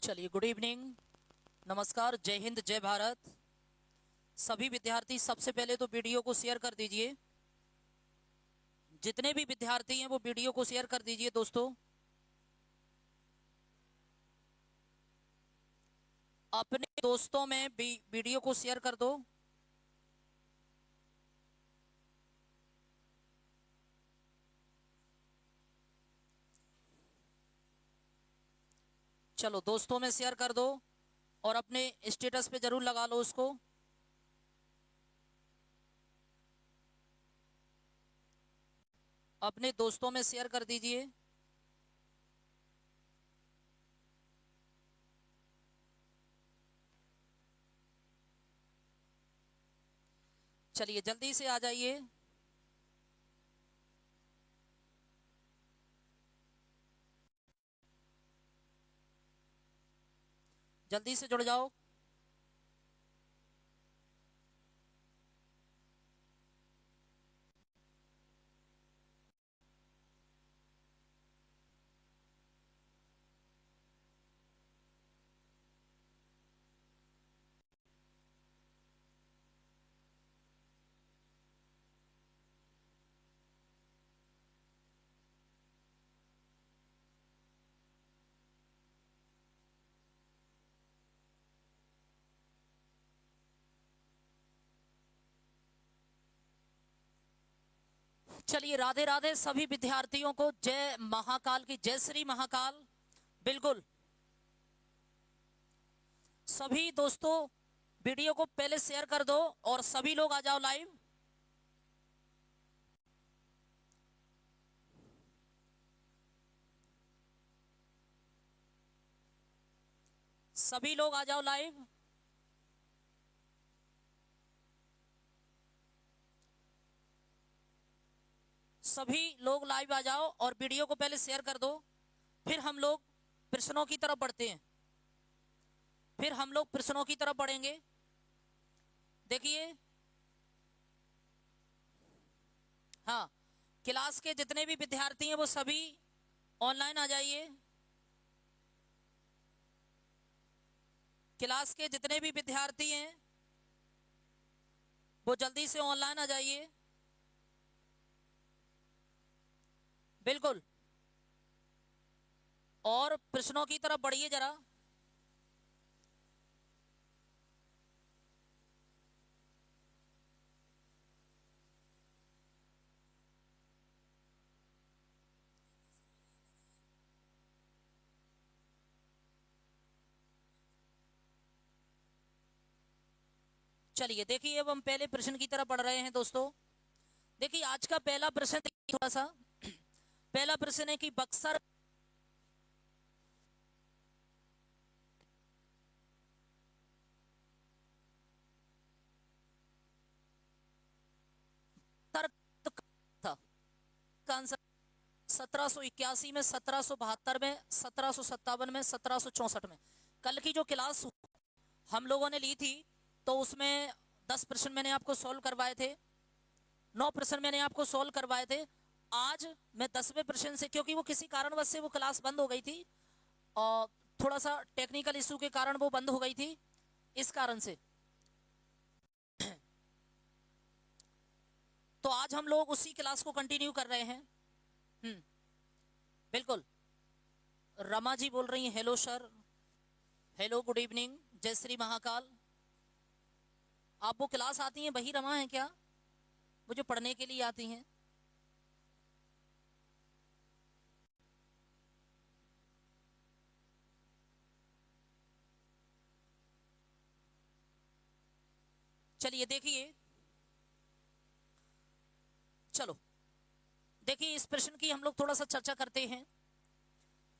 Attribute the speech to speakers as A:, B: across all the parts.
A: चलिए, good evening, नमस्कार, जय हिंद, जय भारत। सभी विद्यार्थी सबसे पहले तो वीडियो को शेयर कर दीजिए। जितने भी विद्यार्थी हैं वो वीडियो को शेयर कर दीजिए दोस्तों। अपने दोस्तों में भी वीडियो को शेयर कर दो। चलो, दोस्तों में शेयर कर दो और अपने स्टेटस पे जरूर लगा लो उसको। अपने दोस्तों में शेयर कर दीजिए। चलिए, जल्दी से आ जाइए। जल्दी से जुड़ जाओ। चलिए, राधे राधे सभी विद्यार्थियों को। जय महाकाल की, जय श्री महाकाल। बिल्कुल, सभी दोस्तों वीडियो को पहले शेयर कर दो और सभी लोग आ जाओ लाइव। सभी लोग आ जाओ लाइव। सभी लोग लाइव आ जाओ और वीडियो को पहले शेयर कर दो। फिर हम लोग प्रश्नों की तरफ बढ़ते हैं। फिर हम लोग प्रश्नों की तरफ बढ़ेंगे। देखिए, हाँ, क्लास के जितने भी विद्यार्थी हैं वो सभी ऑनलाइन आ जाइए। क्लास के जितने भी विद्यार्थी हैं वो जल्दी से ऑनलाइन आ जाइए। बिल्कुल, और प्रश्नों की तरफ बढ़िए जरा। चलिए, देखिए, अब हम पहले प्रश्न की तरफ बढ़ रहे हैं दोस्तों। देखिए, आज का पहला प्रश्न थोड़ा सा पहला प्रश्न है कि बक्सर था का आंसर 1781 में, 1772 में, 1757 में, 1764 में। कल की जो क्लास हम लोगों ने ली थी तो उसमें 10 प्रश्न मैंने आपको सॉल्व करवाए थे, 9 प्रश्न मैंने आपको सॉल्व करवाए थे। आज मैं 10वें प्रश्न से, क्योंकि वो किसी कारणवश से वो क्लास बंद हो गई थी और थोड़ा सा टेक्निकल इशू के कारण वो बंद हो गई थी, इस कारण से। तो आज हम लोग उसी क्लास को कंटिन्यू कर रहे हैं। बिल्कुल, रमा जी बोल रही हैं, hello sir, hello, good evening, जय श्री महाकाल। आप वो क्लास आती हैं वही रमा है क्या, वो जो पढ़ने के लिए आती हैं? चलिए, देखिए, चलो देखिए, इस प्रश्न की हम लोग थोड़ा सा चर्चा करते हैं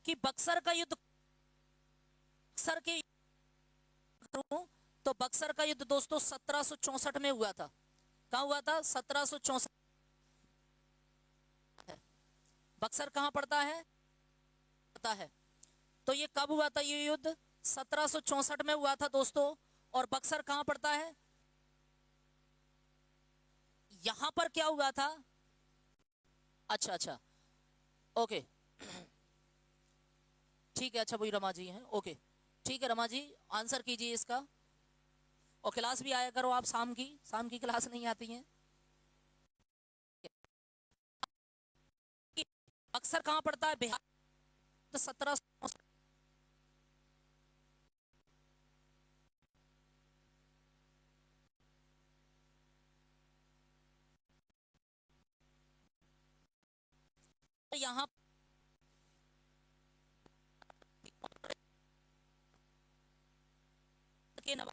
A: कि बक्सर का युद्ध, बक्सर के करूं तो बक्सर का युद्ध दोस्तों 1764 में हुआ था। कहां हुआ था? 1764। बक्सर कहां पड़ता है? पता है। तो ये कब हुआ था ये युद्ध? 1764 में हुआ था दोस्तों। और बक्सर कहां पड़ता है? यहां पर क्या हुआ था? अच्छा अच्छा, ओके, ठीक है, अच्छा, वही रमा जी हैं, ओके, ठीक है रमा जी, आंसर कीजिए इसका। और क्लास भी आया करो आप, शाम की क्लास नहीं आती है। अक्सर कहाँ पड़ता है? बिहार। तो 17। यहाँ के नवाब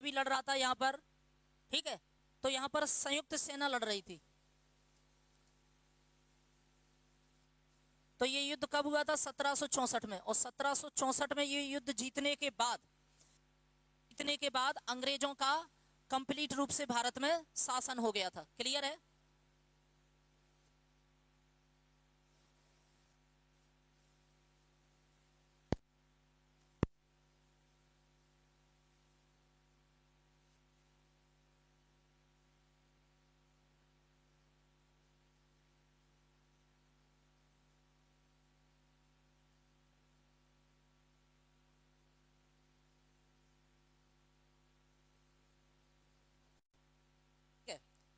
A: भी लड़ रहा था यहाँ पर, ठीक है। तो यहाँ पर संयुक्त सेना लड़ रही थी। तो ये युद्ध कब हुआ था? 1764 में। और 1764 में ये युद्ध जीतने के बाद अंग्रेजों का कंप्लीट रूप से भारत में शासन हो गया था। क्लियर है?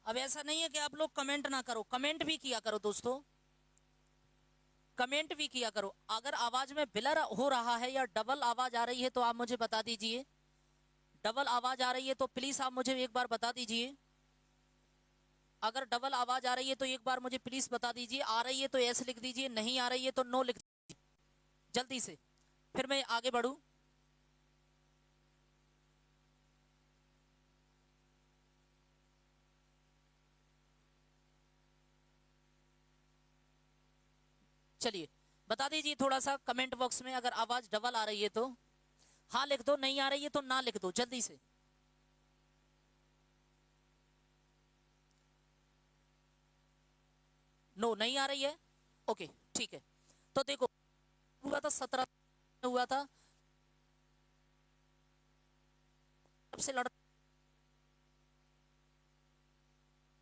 A: अब ऐसा नहीं है कि आप लोग कमेंट ना करो, कमेंट भी किया करो दोस्तों, कमेंट भी किया करो। अगर आवाज में ब्लर हो रहा है या डबल आवाज आ रही है तो आप मुझे बता दीजिए। डबल आवाज आ रही है तो प्लीज आप मुझे एक बार बता दीजिए। अगर डबल आवाज आ रही है तो एक बार मुझे प्लीज बता दीजिए। आ रही है तो यस लिख दीजिए, नहीं आ रही है तो नो लिख दीजिए जल्दी से, फिर मैं आगे बढ़ूं। चलिए बता दीजिए थोड़ा सा कमेंट बॉक्स में, अगर आवाज डबल आ रही है तो हाँ लिख दो, नहीं आ रही है तो ना लिख दो जल्दी से। नो नहीं आ रही है, ओके ठीक है। तो देखो हुआ था 17 हुआ था, सबसे लड़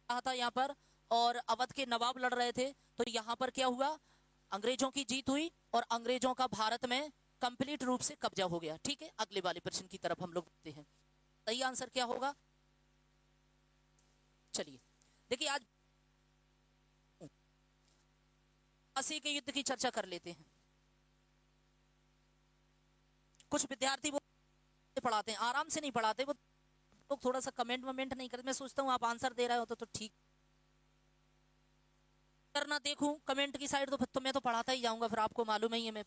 A: रहा था यहाँ पर, और अवध के नवाब लड़ रहे थे। तो यहाँ पर क्या हुआ? अंग्रेजों की जीत हुई और अंग्रेजों का भारत में कंप्लीट रूप से कब्जा हो गया। ठीक है, अगले वाले प्रश्न की तरफ हम लोग बढ़ते हैं। सही आंसर क्या होगा? चलिए देखिए, आज प्लासी के युद्ध की चर्चा कर लेते हैं। कुछ विद्यार्थी वो पढ़ाते हैं, आराम से नहीं पढ़ाते वो लोग, थोड़ा सा कमेंट वमेंट नहीं करते। मैं सोचता हूँ आप आंसर दे रहे हो तो ठीक, करना देखूं कमेंट की साइड तो फिर तो मैं तो पढ़ाता ही जाऊंगा, फिर आपको मालूम ही है। मैं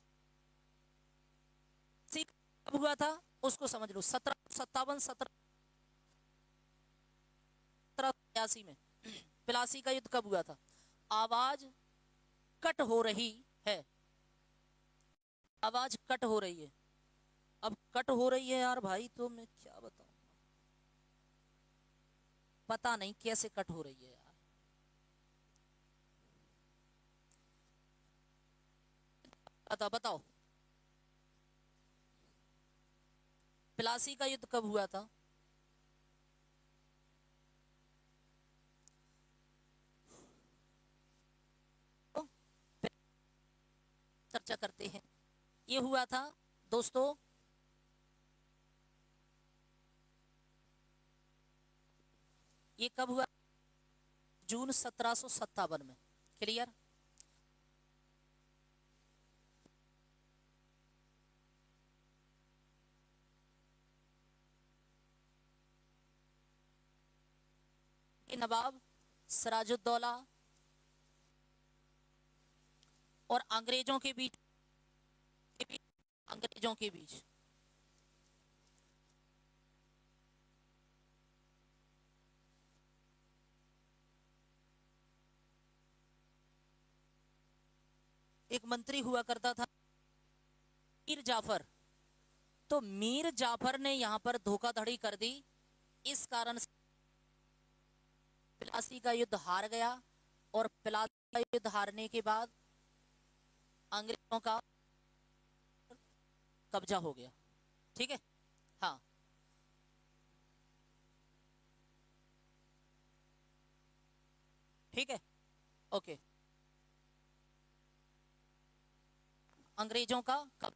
A: कब हुआ था उसको समझ लो। 1757, 1783 में प्लासी का युद्ध कब हुआ था? आवाज कट हो रही है, आवाज कट हो रही है। अब कट हो रही है यार भाई, तो मैं क्या बताऊं, पता नहीं कैसे कट हो रही है यार। बताओ प्लासी का युद्ध कब हुआ था? तो चर्चा करते हैं। ये हुआ था दोस्तों, ये कब हुआ? जून 1757 में। क्लियर? नवाब सिराजुद्दौला और अंग्रेजों के बीच, अंग्रेजों के बीच एक मंत्री हुआ करता था मीर जाफर। तो मीर जाफर ने यहां पर धोखाधड़ी कर दी, इस कारण से प्लासी का युद्ध हार गया। और प्लासी का युद्ध हारने के बाद अंग्रेजों का कब्जा हो गया। ठीक है, हाँ ठीक है, ओके। अंग्रेजों का कब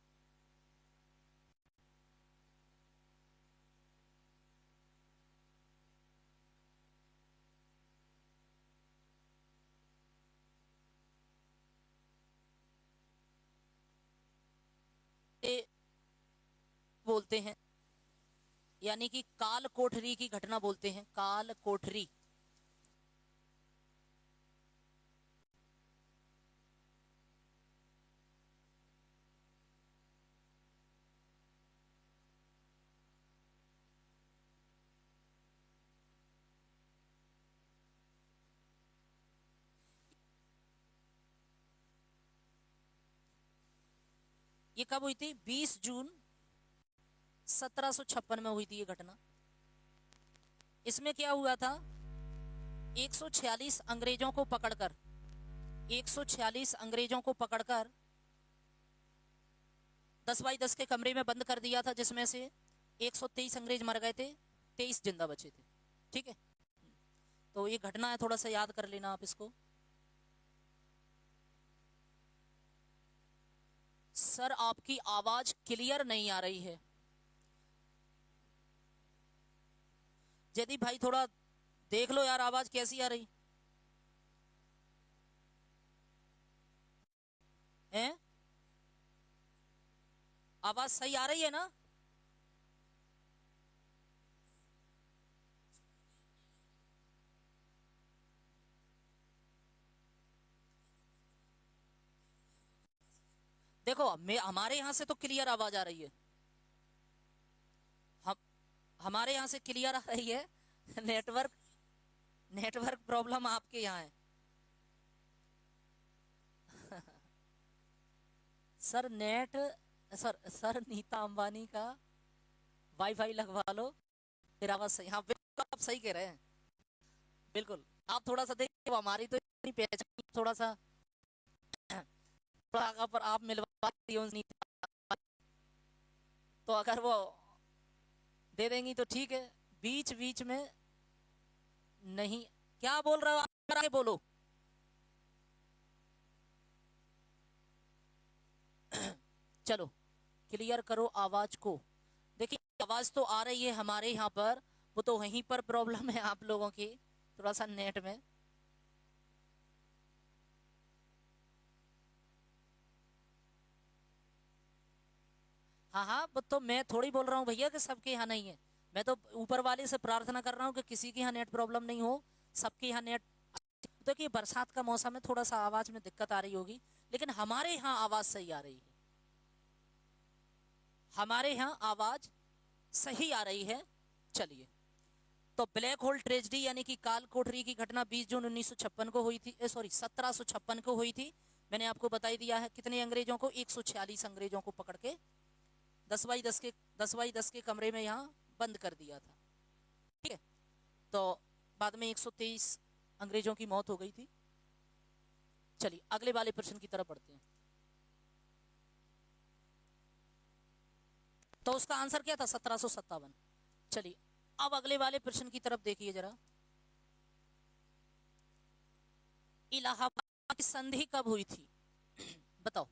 A: बोलते हैं, यानी कि काल कोठरी की घटना बोलते हैं, काल कोठरी। ये कब हुई थी? 20 जून 1756 में हुई थी ये घटना। इसमें क्या हुआ था? 146 अंग्रेजों को पकड़कर 146 अंग्रेजों को पकड़कर 10 बाई 10 के कमरे में बंद कर दिया था, जिसमें से 123 अंग्रेज मर गए थे, 23 जिंदा बचे थे। ठीक है, तो ये घटना है, थोड़ा सा याद कर लेना आप इसको। सर आपकी आवाज क्लियर नहीं आ रही है। यदि भाई थोड़ा देख लो यार, आवाज कैसी आ रही है? आवाज सही आ रही है ना? देखो हमारे यहां से तो क्लियर आवाज आ रही है, हम हमारे यहां से क्लियर आ रही है। नेटवर्क नेटवर्क प्रॉब्लम आपके यहाँ है। Sir net sir sir Nita Ambani का वाईफाई लगवा लो, फिर आवाज सही। हाँ बिल्कुल आप सही कह रहे हैं, बिल्कुल। आप थोड़ा सा देखिए, हमारी तो इतनी पहचान, थोड़ा सा थोड़ा पर आप मिलवा दिए उस नीता, तो अगर वो दे देंगी तो ठीक है। बीच बीच में नहीं, क्या बोल रहे हो आप? आगे बोलो। चलो क्लियर करो आवाज को। देखिए आवाज तो आ रही है हमारे यहाँ पर, वो तो वहीं पर प्रॉब्लम है आप लोगों की, थोड़ा सा नेट में। हाँ हाँ, वो तो मैं थोड़ी बोल रहा हूँ भैया कि सबके यहाँ नहीं है। मैं तो ऊपर वाले से प्रार्थना कर रहा हूँ कि किसी के यहाँ नेट प्रॉब्लम नहीं हो, सबके यहाँ नेट। देखिए बरसात का मौसम है, थोड़ा सा आवाज में दिक्कत आ रही होगी, लेकिन हमारे यहाँ आवाज सही आ रही है, हमारे यहाँ आवाज सही आ रही है। चलिए, तो ब्लैक होल ट्रेजेडी यानी कि काल कोठरी की घटना 20 जून 1956 को हुई थी, सॉरी 1756 को हुई थी। मैंने आपको बताई दिया है कितने अंग्रेजों को, 146 अंग्रेजों को पकड़ के 10 बाई 10 के कमरे में यहाँ बंद कर दिया था। ठीक है, तो बाद में 123 अंग्रेजों की मौत हो गई थी। चलिए अगले वाले प्रश्न की तरफ बढ़ते हैं। तो उसका आंसर क्या था? 1757। चलिए अब अगले वाले प्रश्न की तरफ देखिए जरा। इलाहाबाद की संधि कब हुई थी? बताओ,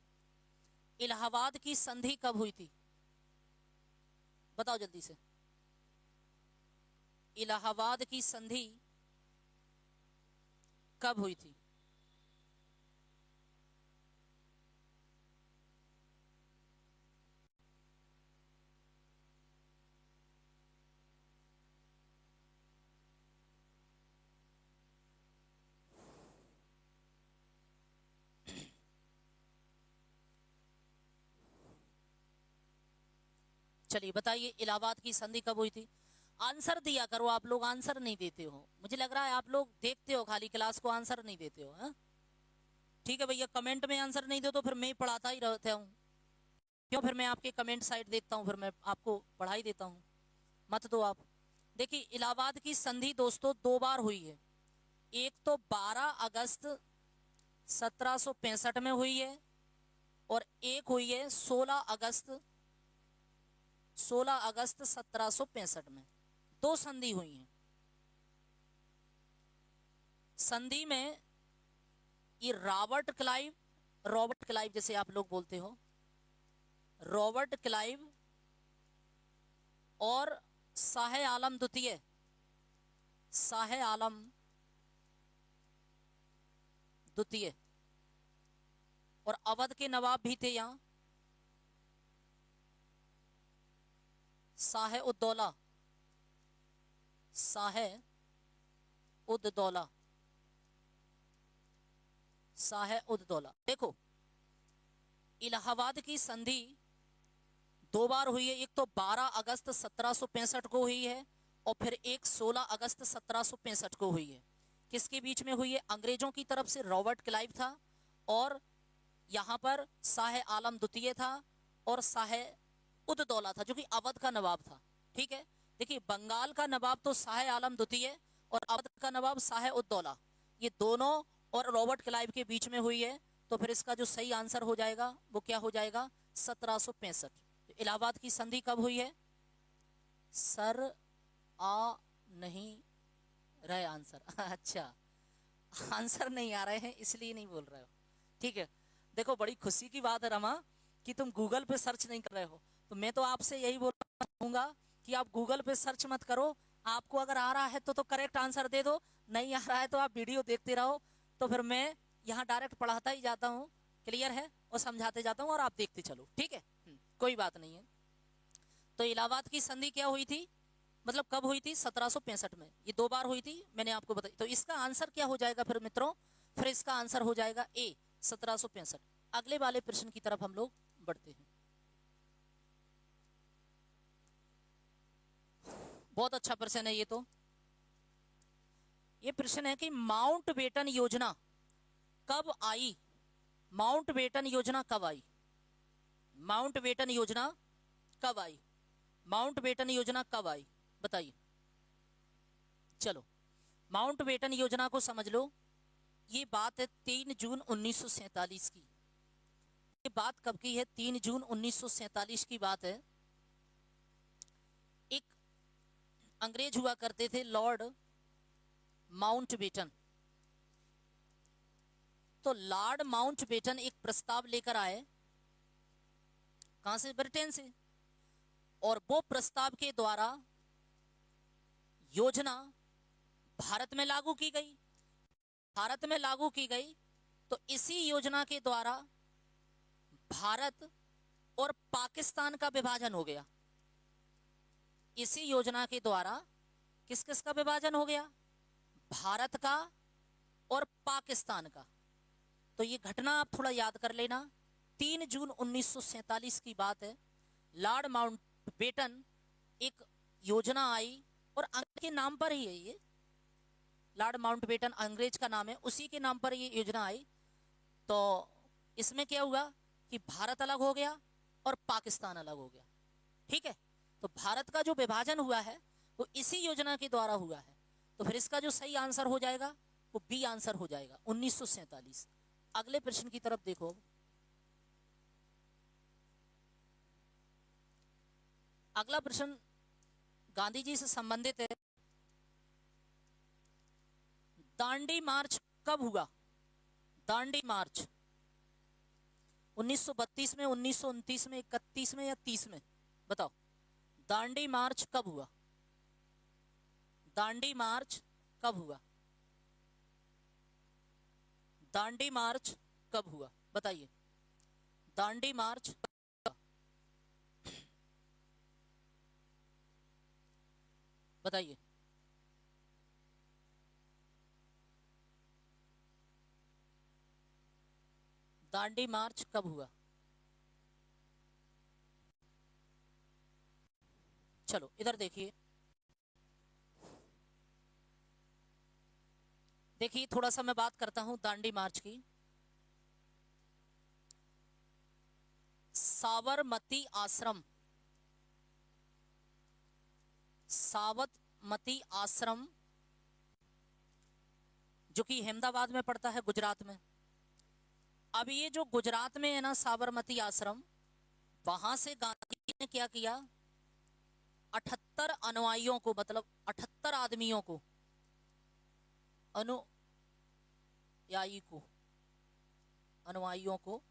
A: इलाहाबाद की संधि कब हुई थी? बताओ जल्दी से। इलाहाबाद की संधि कब हुई थी? चलिए बताइए, इलाहाबाद की संधि कब हुई थी? आंसर दिया करो, आप लोग आंसर नहीं देते हो, मुझे लग रहा है आप लोग देखते हो खाली क्लास को, आंसर नहीं देते हो। हाँ ठीक है भैया, कमेंट में आंसर नहीं दो तो फिर मैं पढ़ाता ही रहता हूँ, क्यों? फिर मैं आपके कमेंट साइड देखता हूँ, फिर मैं आपको पढ़ाई देता हूँ, मत दो आप। देखिए इलाहाबाद की संधि दोस्तों दो बार हुई है, एक तो 12 अगस्त 1765 में हुई है, और एक हुई है 16 अगस्त 1765 में। दो संधि हुई हैं। संधि में ये रॉबर्ट क्लाइव जैसे आप लोग बोलते हो, रॉबर्ट क्लाइव और शाह आलम द्वितीय, शाह आलम द्वितीय, और अवध के नवाब भी थे यहाँ, शाह उद्दौला, शाह उद्दौला, शाह उद्दौला। देखो इलाहाबाद की संधि दो बार हुई है, एक तो 12 अगस्त 1765 को हुई है और फिर एक 16 अगस्त 1765 को हुई है। किसके बीच में हुई है? अंग्रेजों की तरफ से रॉबर्ट क्लाइव था और यहाँ पर शाह आलम द्वितीय था और शाह उद्दौला था जो कि अवध का नवाब था। ठीक है, देखिए बंगाल का नवाब तो शाह आलम द्वितीय और अवध का नवाब शाह उद्दौला, ये दोनों और रॉबर्ट क्लाइव के बीच में हुई है। तो फिर इसका जो सही आंसर हो जाएगा वो क्या हो जाएगा? 1765। इलाहाबाद की संधि कब हुई है? सर आ नहीं रहे आंसर अच्छा, आंसर नहीं आ रहे हैं इसलिए नहीं बोल रहे हो। ठीक है, देखो बड़ी खुशी की बात है रमा कि तुम गूगल पे सर्च नहीं कर रहे हो, तो मैं तो आपसे यही बोलना चाहूंगा कि आप गूगल पे सर्च मत करो। आपको अगर आ रहा है तो करेक्ट आंसर दे दो, नहीं आ रहा है तो आप वीडियो देखते रहो। तो फिर मैं यहाँ डायरेक्ट पढ़ाता ही जाता हूँ, क्लियर है, और समझाते जाता हूँ और आप देखते चलो। ठीक है, कोई बात नहीं है। तो इलाहाबाद की संधि क्या हुई थी, मतलब कब हुई थी? 1765 में। ये दो बार हुई थी, मैंने आपको बताई। तो इसका आंसर क्या हो जाएगा फिर मित्रों? फिर इसका आंसर हो जाएगा ए, 1765। अगले वाले प्रश्न की तरफ हम लोग बढ़ते हैं। बहुत अच्छा प्रश्न है ये। तो ये प्रश्न है कि माउंटबेटन योजना कब आई? माउंटबेटन योजना कब आई? माउंटबेटन योजना कब आई? माउंटबेटन योजना कब आई बताइए। चलो माउंटबेटन योजना को समझ लो। ये बात है 3 जून 1947 की। ये बात कब की है? 3 जून 1947 की बात है। एक अंग्रेज हुआ करते थे लॉर्ड माउंटबेटन। तो लॉर्ड माउंटबेटन एक प्रस्ताव लेकर आए, कहां से? ब्रिटेन से। और वो प्रस्ताव के द्वारा योजना भारत में लागू की गई। भारत में लागू की गई तो इसी योजना के द्वारा भारत और पाकिस्तान का विभाजन हो गया। इसी योजना के द्वारा किस किस का विभाजन हो गया? भारत का और पाकिस्तान का। तो ये घटना आप थोड़ा याद कर लेना। 3 जून 1947 की बात है। लॉर्ड माउंटबेटन एक योजना आई और अंग्रेज के नाम पर ही है ये। लॉर्ड माउंटबेटन अंग्रेज का नाम है, उसी के नाम पर ये योजना आई। तो इसमें क्या हुआ कि भारत अलग हो गया और पाकिस्तान अलग हो गया। ठीक है, तो भारत का जो विभाजन हुआ है वो इसी योजना के द्वारा हुआ है। तो फिर इसका जो सही आंसर हो जाएगा वो बी आंसर हो जाएगा, 1947। अगले प्रश्न की तरफ देखो। अगला प्रश्न गांधी जी से संबंधित है। दांडी मार्च कब हुआ? दांडी मार्च 1932 में, 1929 में, 31 में या 30 में? बताओ, दांडी मार्च कब हुआ? दांडी मार्च कब हुआ? दांडी मार्च कब हुआ बताइए। दांडी मार्च बताइए। दांडी मार्च कब हुआ? चलो इधर देखिए। देखिए थोड़ा सा मैं बात करता हूं दांडी मार्च की। साबरमती आश्रम, साबरमती आश्रम जो कि अहमदाबाद में पड़ता है, गुजरात में। अब ये जो गुजरात में है ना साबरमती आश्रम, वहां से गांधी जी ने क्या किया? 78 अनुयायियों को, मतलब 78 आदमियों को, अनुयायियों को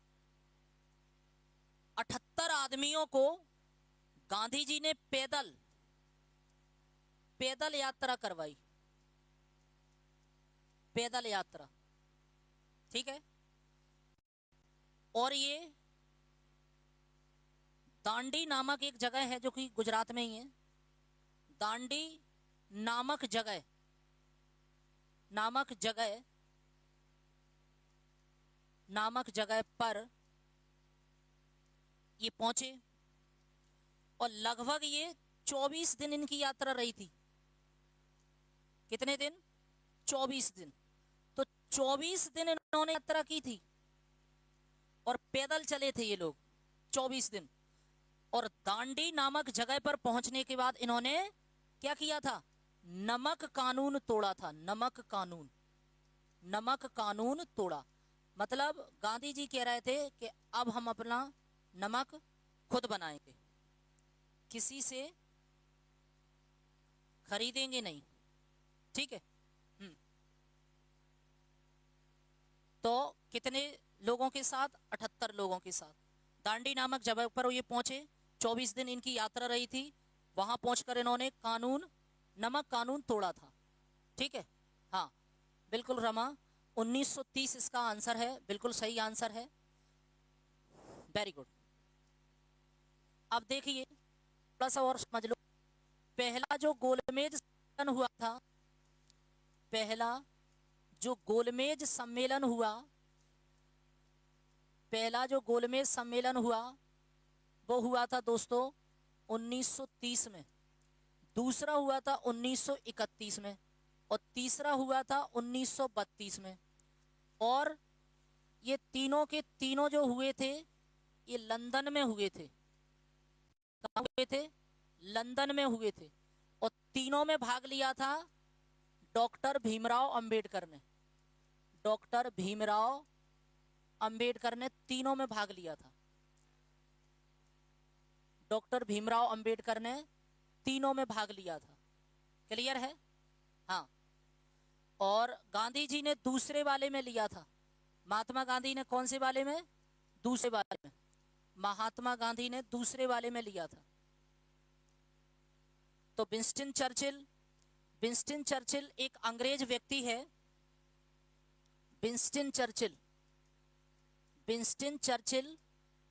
A: 78 आदमियों को गांधी जी ने पैदल यात्रा करवाई, पैदल यात्रा, ठीक है। और ये दांडी नामक एक जगह है जो कि गुजरात में ही है। दांडी नामक जगह पर ये पहुंचे और लगभग ये 24 दिन इनकी यात्रा रही थी। कितने दिन? 24 दिन। तो 24 दिन इन्होंने यात्रा की थी और पैदल चले थे ये लोग 24 दिन। और दांडी नामक जगह पर पहुंचने के बाद इन्होंने क्या किया था? नमक कानून तोड़ा था। नमक कानून तोड़ा। मतलब गांधी जी कह रहे थे कि अब हम अपना नमक खुद बनाएंगे, किसी से खरीदेंगे नहीं, ठीक है। तो कितने लोगों के साथ? 78 लोगों के साथ दांडी नामक जगह पर ये पहुंचे। 24 दिन इनकी यात्रा रही थी। वहां पहुंचकर इन्होंने नमक कानून तोड़ा था, ठीक है। हाँ बिल्कुल रमा, 1930 इसका आंसर है, बिल्कुल सही आंसर है, वेरी गुड। अब देखिए थोड़ा सा और समझ लो। पहला जो गोलमेज सम्मेलन हुआ था, पहला जो गोलमेज सम्मेलन हुआ वो हुआ था दोस्तों 1930 में। दूसरा हुआ था 1931 में और तीसरा हुआ था 1932 में। और ये तीनों के तीनों जो हुए थे ये लंदन में हुए थे। कहाँ हुए थे? लंदन में हुए थे। और तीनों में भाग लिया था डॉक्टर भीमराव अंबेडकर ने। डॉक्टर भीमराव अंबेडकर ने तीनों में भाग लिया था। डॉक्टर भीमराव अंबेडकर ने तीनों में भाग लिया था। क्लियर है? हाँ। और गांधी जी ने दूसरे वाले में लिया था। महात्मा गांधी ने कौन से वाले में? दूसरे वाले में। महात्मा गांधी ने दूसरे वाले में लिया था। तो विंस्टन चर्चिल एक अंग्रेज व्यक्ति है। विंस्टन चर्चिल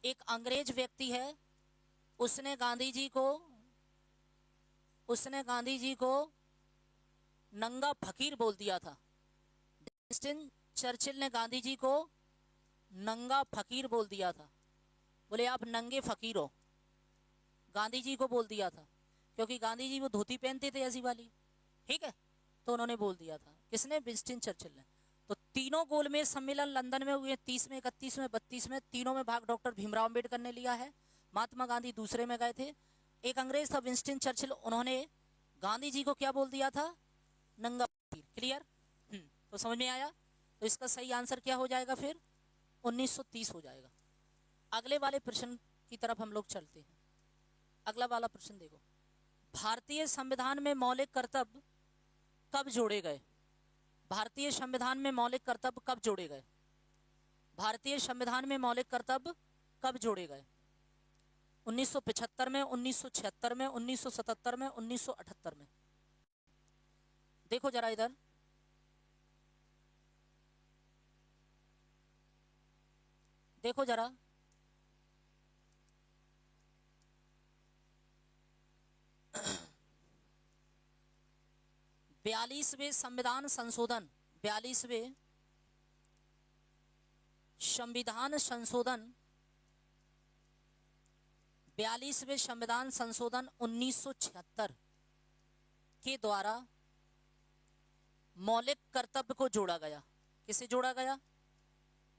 A: एक अंग्रेज व्यक्ति है। उसने गांधी जी को नंगा फकीर बोल दिया था। विंस्टन चर्चिल ने गांधी जी को नंगा फकीर बोल दिया था। बोले आप नंगे फकीर हो, गांधी जी को बोल दिया था। क्योंकि गांधी जी वो धोती पहनते थे ऐसी वाली, ठीक है। तो उन्होंने बोल दिया था। किसने? विंस्टन चर्चिल ने। तो तीनों गोलमेज सम्मेलन लंदन में हुए, 30 में, 31 में, 32 में। तीनों में भाग डॉक्टर भीमराव अंबेडकर ने लिया है। महात्मा गांधी दूसरे में गए थे। एक अंग्रेज था विंस्टन चर्चिल, उन्होंने गांधी जी को क्या बोल दिया था? नंगा फकीर। क्लियर? तो समझ में आया? तो इसका सही आंसर क्या हो जाएगा फिर? 1930 हो जाएगा। अगले वाले प्रश्न की तरफ हम लोग चलते हैं। अगला वाला प्रश्न देखो। भारतीय संविधान में मौलिक कर्तव्य कब जोड़े गए? भारतीय संविधान में मौलिक कर्तव्य कब जोड़े गए? भारतीय संविधान में मौलिक कर्तव्य कब जोड़े गए? 1975 में, 1976 में, 1977 में, 1978 में। देखो जरा इधर, देखो जरा। बयालीसवें संविधान संशोधन 1976 के द्वारा मौलिक कर्तव्य को जोड़ा गया। किसे जोड़ा गया?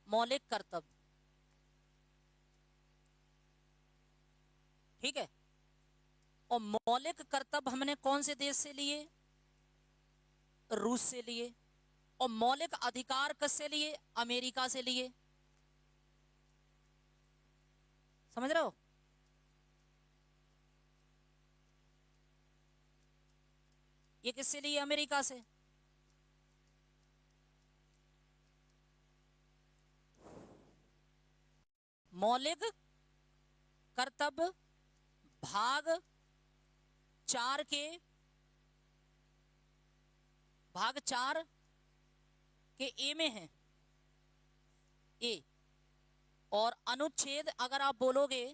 A: मौलिक कर्तव्य, ठीक है। और मौलिक कर्तव्य हमने कौन से देश से लिए? रूस से लिए। और मौलिक अधिकार किससे लिए? अमेरिका से लिए। समझ रहे हो? ये किससे लिए? अमेरिका से। मौलिक कर्तव्य भाग 4 के ए में है, ए। और अनुच्छेद अगर आप बोलोगे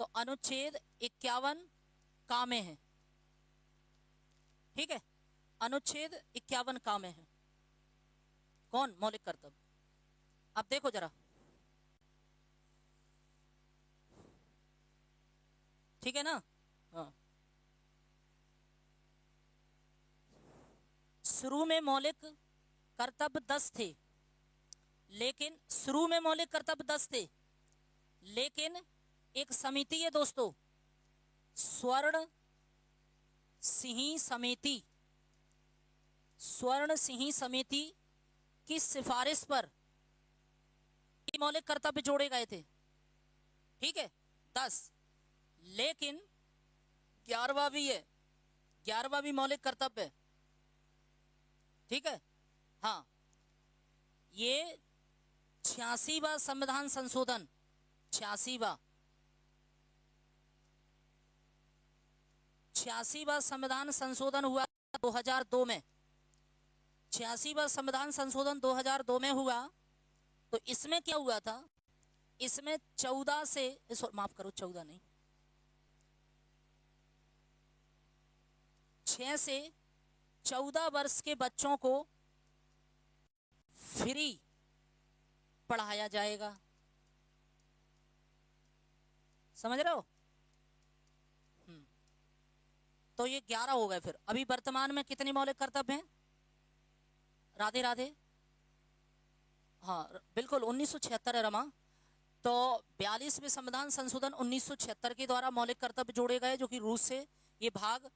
A: तो अनुच्छेद 51 का में है, ठीक है। अनुच्छेद 51 का में है कौन? मौलिक कर्तव्य। अब देखो जरा, ठीक है ना? हाँ, शुरू में मौलिक कर्तव्य 10 थे, लेकिन शुरू में मौलिक कर्तव्य 10 थे, लेकिन एक समिति है दोस्तों, स्वर्ण सिंह समिति, स्वर्ण सिंह समिति की सिफारिश पर मौलिक कर्तव्य जोड़े गए थे, ठीक है, 10। लेकिन 11वां भी है, 11वां भी मौलिक कर्तव्य है, ठीक है। हाँ, ये 86वां संविधान संशोधन, 86वां संविधान संशोधन हुआ 2002 में। 86वां संविधान संशोधन 2002 में हुआ। तो इसमें क्या हुआ था? इसमें 14 से, माफ करो 14 नहीं, 6 से 14 वर्ष के बच्चों को फ्री पढ़ाया जाएगा। समझ रहे हो? तो ये 11 हो गए। फिर अभी वर्तमान में कितने मौलिक कर्तव्य हैं? राधे राधे। हाँ बिल्कुल, 1976 है रमा। तो 42वें संविधान संशोधन 1976 के द्वारा मौलिक कर्तव्य जोड़े गए, जो कि रूस से, ये भाग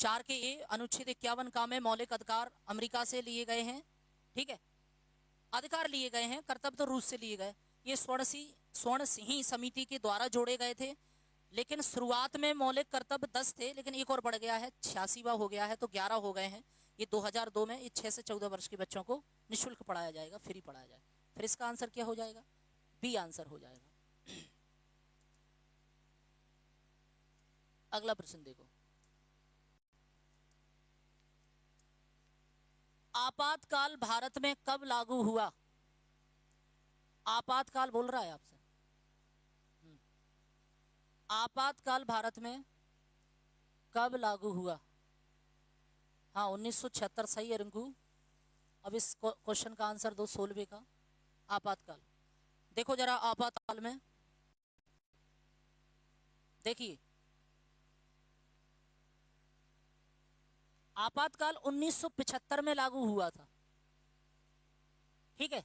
A: 4 के ए अनुच्छेद 51 का में मौलिक अधिकार अमेरिका से लिए गए हैं, ठीक है, अधिकार लिए गए हैं, कर्तव्य तो रूस से लिए गए। ये स्वर्ण सिंह समिति के द्वारा जोड़े गए थे, लेकिन शुरुआत में मौलिक कर्तव्य 10 थे, लेकिन एक और बढ़ गया है, 86वां हो गया है, तो 11 हो गए हैं। ये 2002 में ये 6 से 14 वर्ष के बच्चों को निःशुल्क पढ़ाया जाएगा, फ्री पढ़ाया जाएगा। फिर इसका आंसर क्या हो जाएगा? बी आंसर हो जाएगा। अगला प्रश्न देखो, आपातकाल भारत में कब लागू हुआ? आपातकाल बोल रहा है आपसे। आपातकाल भारत में कब लागू हुआ? हाँ 1976 सही है रिंकू। अब इस क्वेश्चन का आंसर दो 16वें का। आपातकाल देखो जरा, आपातकाल में देखिए, आपातकाल 1975 में लागू हुआ था, ठीक है।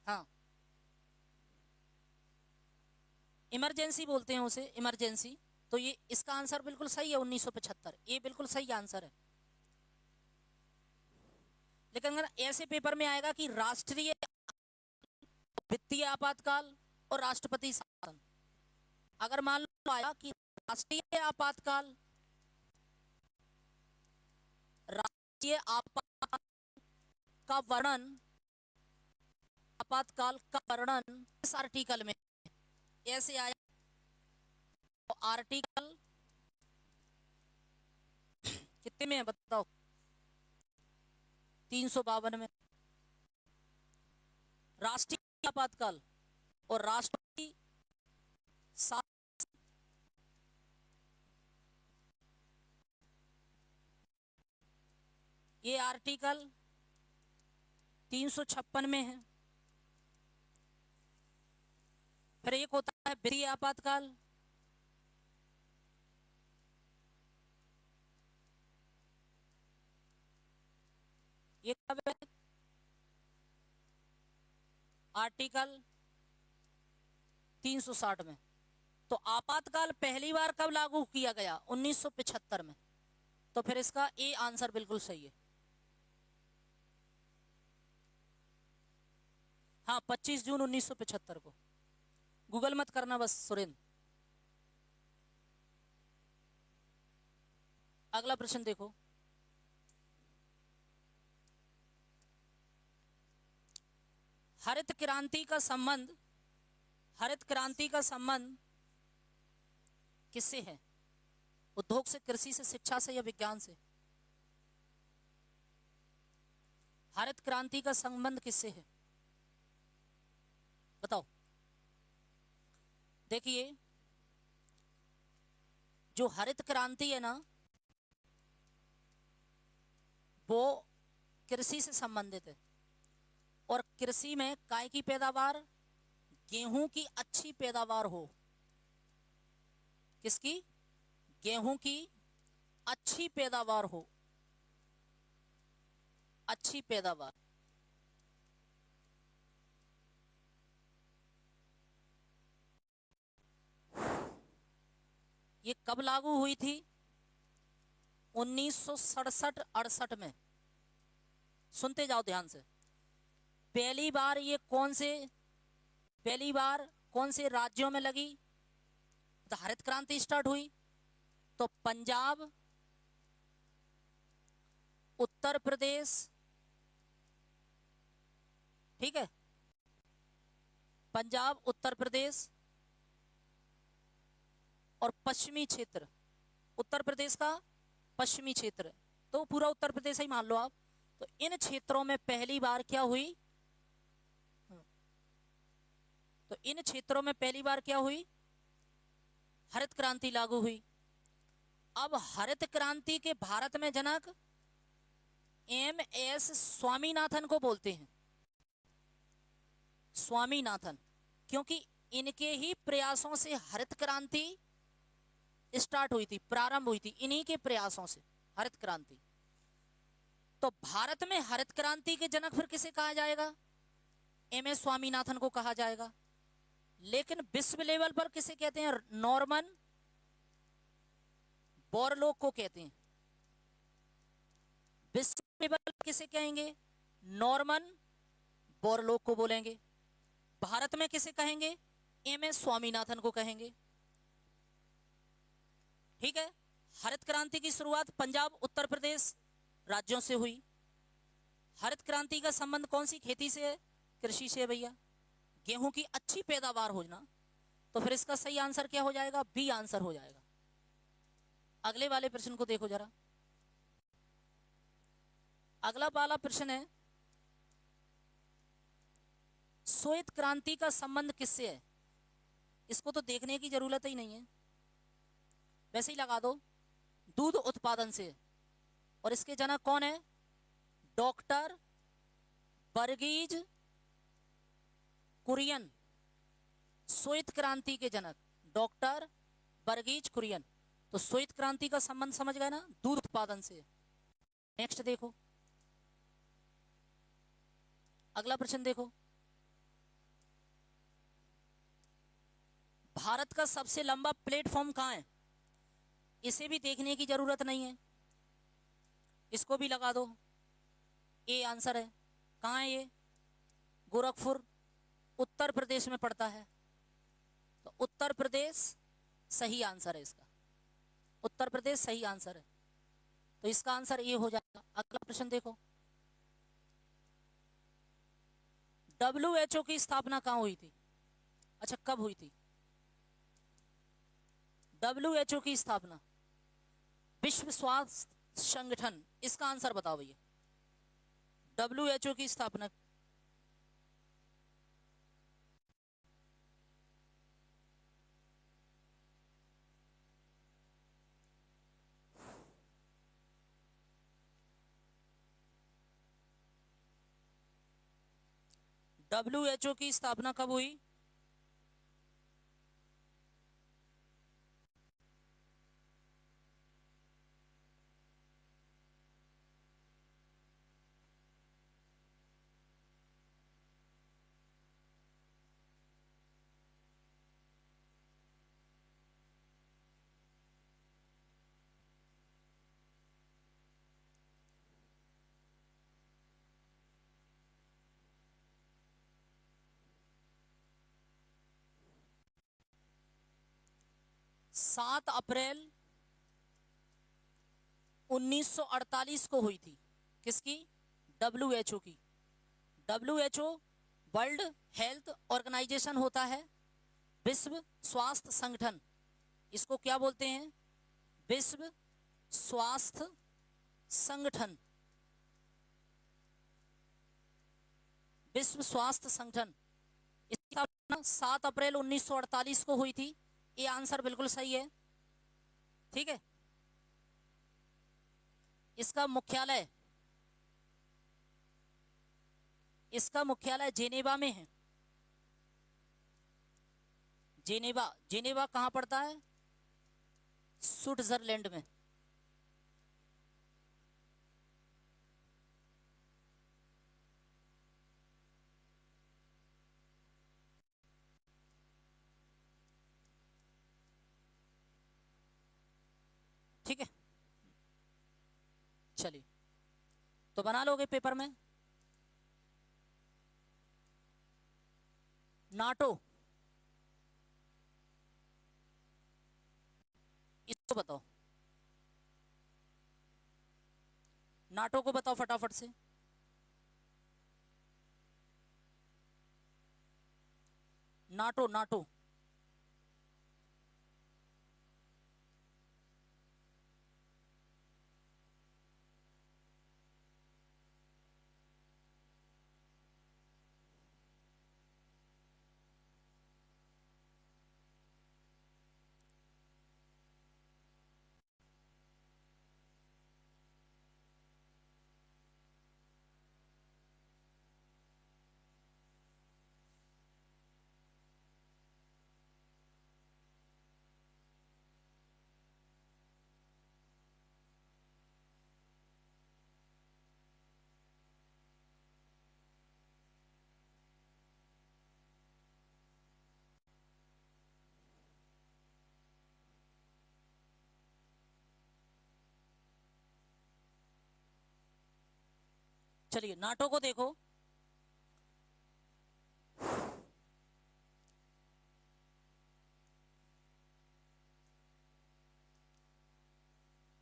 A: हाँ, इमरजेंसी बोलते हैं उसे, इमरजेंसी। तो ये इसका आंसर बिल्कुल सही है, 1975, ये बिल्कुल सही आंसर है। लेकिन अगर ऐसे पेपर में आएगा कि राष्ट्रीय वित्तीय आपातकाल और राष्ट्रपति शासन, अगर मान लो आया कि राष्ट्रीय आपातकाल, राष्ट्रीय आपातकाल का वर्णन, आपातकाल का वर्णन इस आर्टिकल में ऐसे आया, तो आर्टिकल कितने में है बताओ? 352 में। राष्ट्रीय आपातकाल और राष्ट्रपति शासन, ये आर्टिकल 356 में है। फिर एक होता है वित्तीय आपातकाल, ये कब है? आर्टिकल 360 में। तो आपातकाल पहली बार कब लागू किया गया? 1975 में। तो फिर इसका ए आंसर बिल्कुल सही है। हाँ 25 जून 1975 को। गूगल मत करना बस सुरेंद्र। अगला प्रश्न देखो, हरित क्रांति का संबंध, हरित क्रांति का संबंध किससे है? उद्योग से, कृषि से, शिक्षा से या विज्ञान से? हरित क्रांति का संबंध किससे है? बताओ। देखिए, जो हरित क्रांति है ना, वो कृषि से संबंधित है। और कृषि में काय की पैदावार? गेहूं की अच्छी पैदावार हो। किसकी? गेहूं की अच्छी पैदावार हो, अच्छी पैदावार। ये कब लागू हुई थी? 1967-68 में। सुनते जाओ ध्यान से। पहली बार कौन से राज्यों में लगी? तो हरित क्रांति स्टार्ट हुई तो पंजाब, उत्तर प्रदेश, ठीक है, पंजाब, उत्तर प्रदेश और पश्चिमी क्षेत्र। उत्तर प्रदेश का पश्चिमी क्षेत्र, तो पूरा उत्तर प्रदेश ही मान लो आप। तो इन क्षेत्रों में पहली बार क्या हुई? तो इन क्षेत्रों में पहली बार क्या हुई? हरित क्रांति लागू हुई। अब हरित क्रांति के भारत में जनक एम.एस. स्वामीनाथन को बोलते हैं। स्वामीनाथन, क्योंकि इनके ही प्रयासों से हरित क्रांति स्टार्ट हुई थी, प्रारंभ हुई थी, इन्हीं के प्रयासों से हरित क्रांति। तो भारत में हरित क्रांति के जनक फिर किसे कहा जाएगा? एम.एस. स्वामीनाथन को कहा जाएगा। लेकिन विश्व लेवल पर किसे कहते हैं? नॉर्मन बोरलॉग को कहते हैं। विश्व लेवल पर किसे कहेंगे? नॉर्मन बोरलॉग को बोलेंगे। भारत में किसे कहेंगे? एम.एस. स्वामीनाथन को कहेंगे। ठीक है। हरित क्रांति की शुरुआत पंजाब, उत्तर प्रदेश राज्यों से हुई। हरित क्रांति का संबंध कौन सी खेती से है? कृषि से भैया। गेहूं की अच्छी पैदावार हो ना, तो फिर इसका सही आंसर क्या हो जाएगा? बी आंसर हो जाएगा। अगले वाले प्रश्न को देखो जरा। अगला वाला प्रश्न है, श्वेत क्रांति का संबंध किससे है? इसको तो देखने की जरूरत ही नहीं है, वैसे ही लगा दो। दूध उत्पादन से। और इसके जनक कौन है? डॉक्टर वर्गीज कुरियन। श्वेत क्रांति के जनक डॉक्टर वर्गीज कुरियन। तो श्वेत क्रांति का संबंध समझ गए ना, दूध उत्पादन से। नेक्स्ट देखो, अगला प्रश्न देखो। भारत का सबसे लंबा प्लेटफॉर्म कहां है? इसे भी देखने की जरूरत नहीं है, इसको भी लगा दो। ए आंसर है। कहां है ये? गोरखपुर, उत्तर प्रदेश में पड़ता है। तो उत्तर प्रदेश सही आंसर है इसका। उत्तर प्रदेश सही आंसर है, तो इसका आंसर ए हो जाएगा। अगला प्रश्न देखो। WHO की स्थापना कहां हुई थी? अच्छा, कब हुई थी WHO की स्थापना? विश्व स्वास्थ्य संगठन, इसका आंसर बताओ भैया। WHO की स्थापना WHO की स्थापना कब हुई? सात अप्रैल 1948 को हुई थी। किसकी? WHO की। WHO वर्ल्ड हेल्थ ऑर्गेनाइजेशन होता है, विश्व स्वास्थ्य संगठन। इसको क्या बोलते हैं? विश्व स्वास्थ्य संगठन। विश्व स्वास्थ्य संगठन, इसकी स्थापना 7 अप्रैल 1948 को हुई थी। ये आंसर बिल्कुल सही है। ठीक है। इसका मुख्यालय जेनेवा में है। जेनेवा कहां पड़ता है? स्विट्जरलैंड में। ठीक है, चलिए तो बना लोगे पेपर में। नाटो, इसको बताओ, नाटो को बताओ फटाफट से। नाटो, नाटो चलिए नाटो को देखो।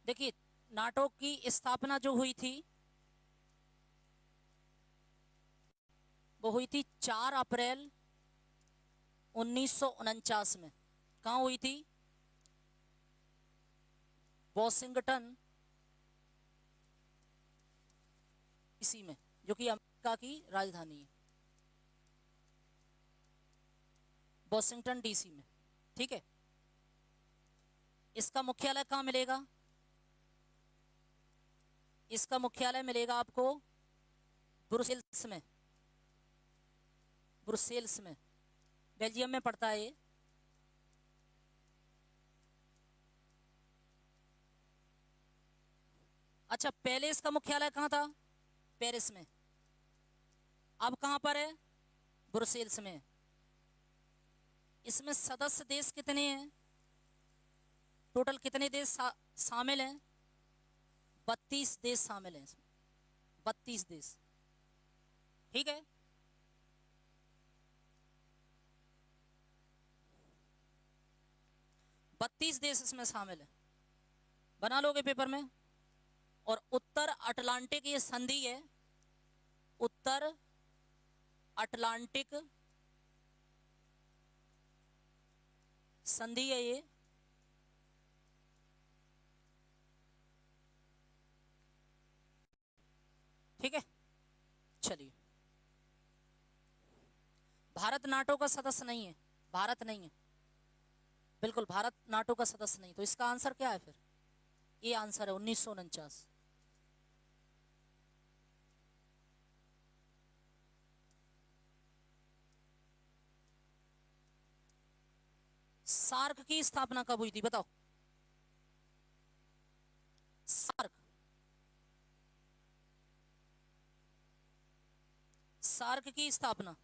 A: देखिए, नाटो की स्थापना जो हुई थी वो हुई थी 4 अप्रैल 1949 में। कहां हुई थी? वॉशिंगटन डीसी में, जो कि अमेरिका की राजधानी है, वॉशिंगटन डीसी में। ठीक है। इसका मुख्यालय कहां मिलेगा? इसका मुख्यालय मिलेगा आपको ब्रुसेल्स में। ब्रुसेल्स में, बेल्जियम में पड़ता है ये। अच्छा, पहले इसका मुख्यालय कहां था? पेरिस में। अब कहां पर है? ब्रुसेल्स में। इसमें सदस्य देश कितने हैं? टोटल कितने देश शामिल हैं? 32 देश शामिल हैं इसमें। 32 देश। ठीक है। बत्तीस देश इसमें शामिल है। बना लोगे पेपर में। और उत्तर अटलांटिक ये संधि है, उत्तर अटलांटिक संधि है ये। ठीक है, चलिए। भारत नाटो का सदस्य नहीं है। भारत नहीं है, बिल्कुल भारत नाटो का सदस्य नहीं। तो इसका आंसर क्या है फिर? ये आंसर है 1949। सार्क की स्थापना कब हुई थी बताओ? सार्क, सार्क की स्थापना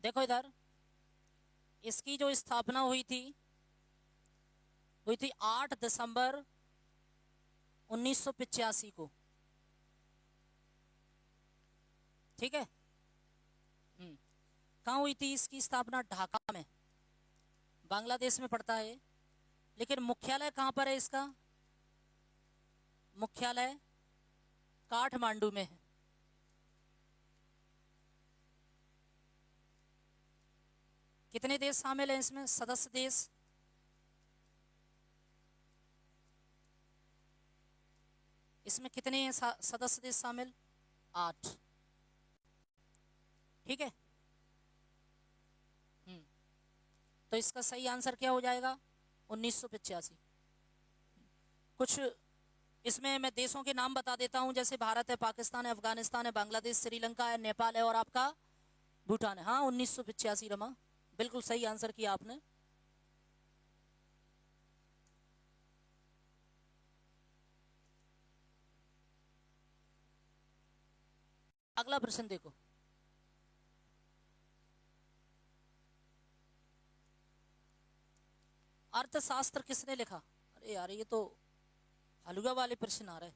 A: देखो इधर, इसकी जो स्थापना हुई थी 8 दिसंबर 1985 को। ठीक है। कहाँ हुई थी इसकी स्थापना? ढाका में, बांग्लादेश में पड़ता है। लेकिन मुख्यालय कहाँ पर है इसका? मुख्यालय काठमांडू में है। कितने देश शामिल हैं इसमें, सदस्य देश? इसमें कितने हैं सदस्य देश शामिल? 8। ठीक है। तो इसका सही आंसर क्या हो जाएगा? 1985। कुछ इसमें मैं देशों के नाम बता देता हूं, जैसे भारत है, पाकिस्तान है, अफगानिस्तान है, बांग्लादेश, श्रीलंका है, नेपाल है और आपका भूटान है। हाँ, 1985 रमा, बिल्कुल सही आंसर किया आपने। अगला प्रश्न देखो। अर्थशास्त्र किसने लिखा? अरे यार, ये तो हलवा वाले प्रश्न आ रहे।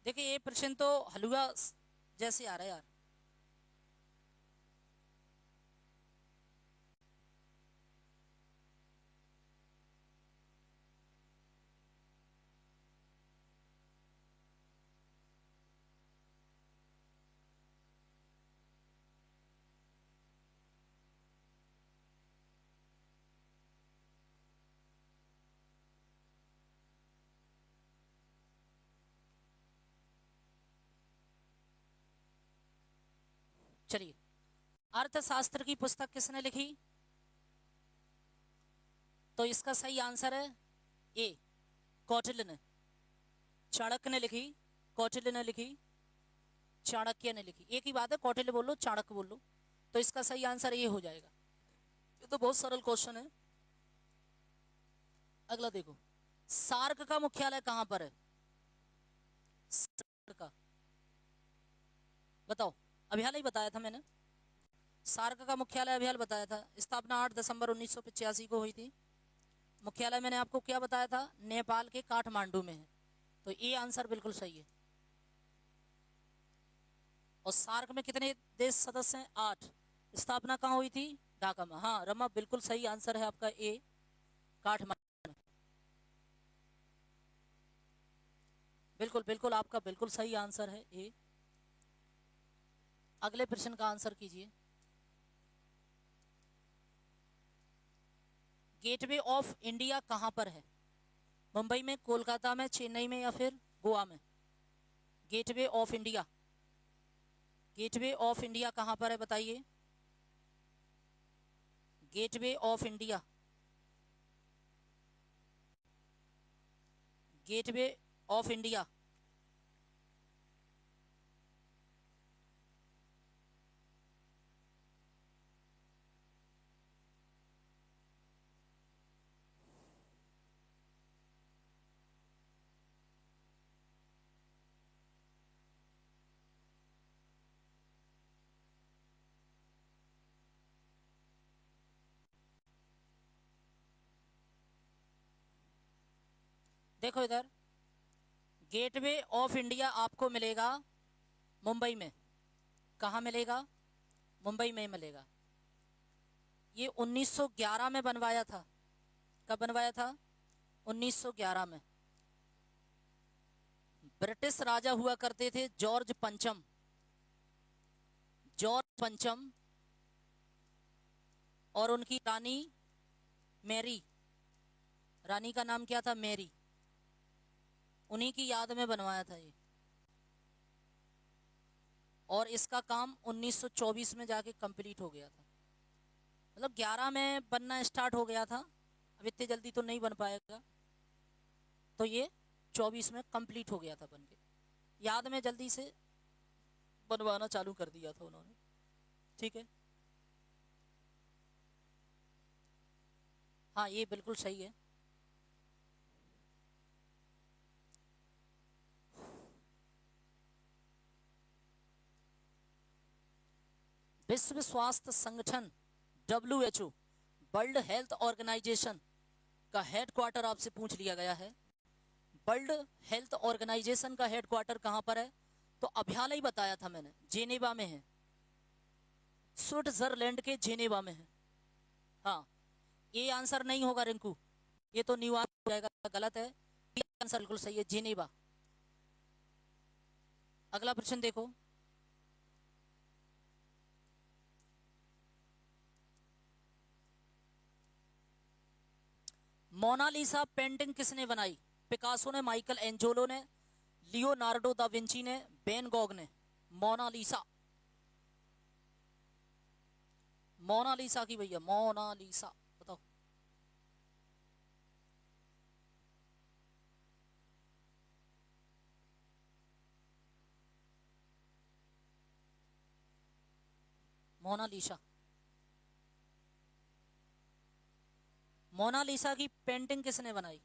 A: देखिए, ये प्रश्न तो हलवा जैसे आ रहा है यार। चलिए, अर्थशास्त्र की पुस्तक किसने लिखी? तो इसका सही आंसर है ए, कौटिल्य ने। चाणक्य ने लिखी, कौटिल्य ने लिखी, चाणक्य ने लिखी। एक ही बात है, कौटिल्य बोल लो, चाणक्य बोल लो। तो इसका सही आंसर ये हो जाएगा। ये तो बहुत सरल क्वेश्चन है। अगला देखो, सार्क का मुख्यालय कहां पर है? सार्क का बताओ। अभी हाल ही बताया था मैंने, सार्क का मुख्यालय अभी हाल बताया था। स्थापना 8 दिसंबर 1985 को हुई थी। मुख्यालय मैंने आपको क्या बताया था? नेपाल के काठमांडू में है। तो ये आंसर बिल्कुल सही है। और सार्क में कितने देश सदस्य हैं? 8। स्थापना कहाँ हुई थी? ढाका में। हाँ रमा, बिल्कुल सही आंसर है आपका ए, काठमांडू। बिल्कुल बिल्कुल, आपका बिल्कुल सही आंसर है ए। अगले प्रश्न का आंसर कीजिए। गेटवे ऑफ इंडिया कहां पर है? मुंबई में, कोलकाता में, चेन्नई में या फिर गोवा में? Gateway of India, gateway of India कहां पर है बताइए? Gateway of India, gateway of India. देखो इधर, गेटवे ऑफ इंडिया आपको मिलेगा मुंबई में। कहाँ मिलेगा? मुंबई में मिलेगा। ये 1911 में बनवाया था। कब बनवाया था? 1911 में। ब्रिटिश राजा हुआ करते थे जॉर्ज पंचम, जॉर्ज पंचम, और उनकी रानी मैरी। रानी का नाम क्या था? मैरी। उन्हीं की याद में बनवाया था ये। और इसका काम 1924 में जाके कंप्लीट हो गया था। मतलब 11 में बनना स्टार्ट हो गया था, अब इतनी जल्दी तो नहीं बन पाएगा। तो ये 24 में कंप्लीट हो गया था बन के। याद में जल्दी से बनवाना चालू कर दिया था उन्होंने। ठीक है, हाँ ये बिल्कुल सही है। विश्व स्वास्थ्य संगठन WHO, वर्ल्ड हेल्थ ऑर्गेनाइजेशन का हेडक्वार्टर आपसे पूछ लिया गया है। वर्ल्ड हेल्थ ऑर्गेनाइजेशन का हेडक्वार्टर कहां पर है? तो अभी हाल ही बताया था मैंने, जेनेवा में है, स्विट्जरलैंड के जेनेवा में है। हाँ, ये आंसर नहीं होगा रिंकू, ये तो न्यूयॉर्क हो जाएगा, गलत है। ये आंसर बिल्कुल सही है, जेनेवा। अगला प्रश्न देखो, मोनालिसा पेंटिंग किसने बनाई? पिकासो ने, माइकल एंजेलो ने, लियोनार्डो दा विंची ने, वैन गॉग ने। मोनालिसा, मोनालिसा की भैया, मोनालिसा बताओ। मोनालिसा, मोनालिसा की पेंटिंग किसने बनाई?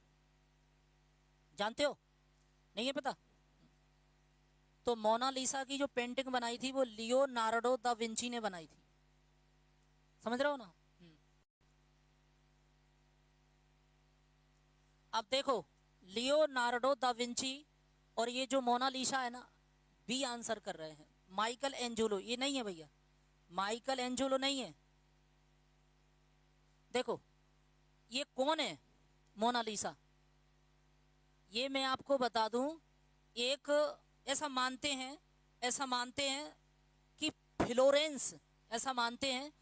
A: जानते हो? नहीं है पता? तो मोनालिसा की जो पेंटिंग बनाई थी वो लियोनार्डो दा विंची ने बनाई थी। समझ रहे हो ना? अब देखो, लियोनार्डो दा विंची और ये जो मोनालिसा है ना, बी आंसर कर रहे हैं। माइकल एंजेलो ये नहीं है भैया, माइकल एंजेलो नहीं है। देखो ये कौन है मोनालिसा, ये मैं आपको बता दूं। एक ऐसा मानते हैं कि फ्लोरेंस, ऐसा मानते हैं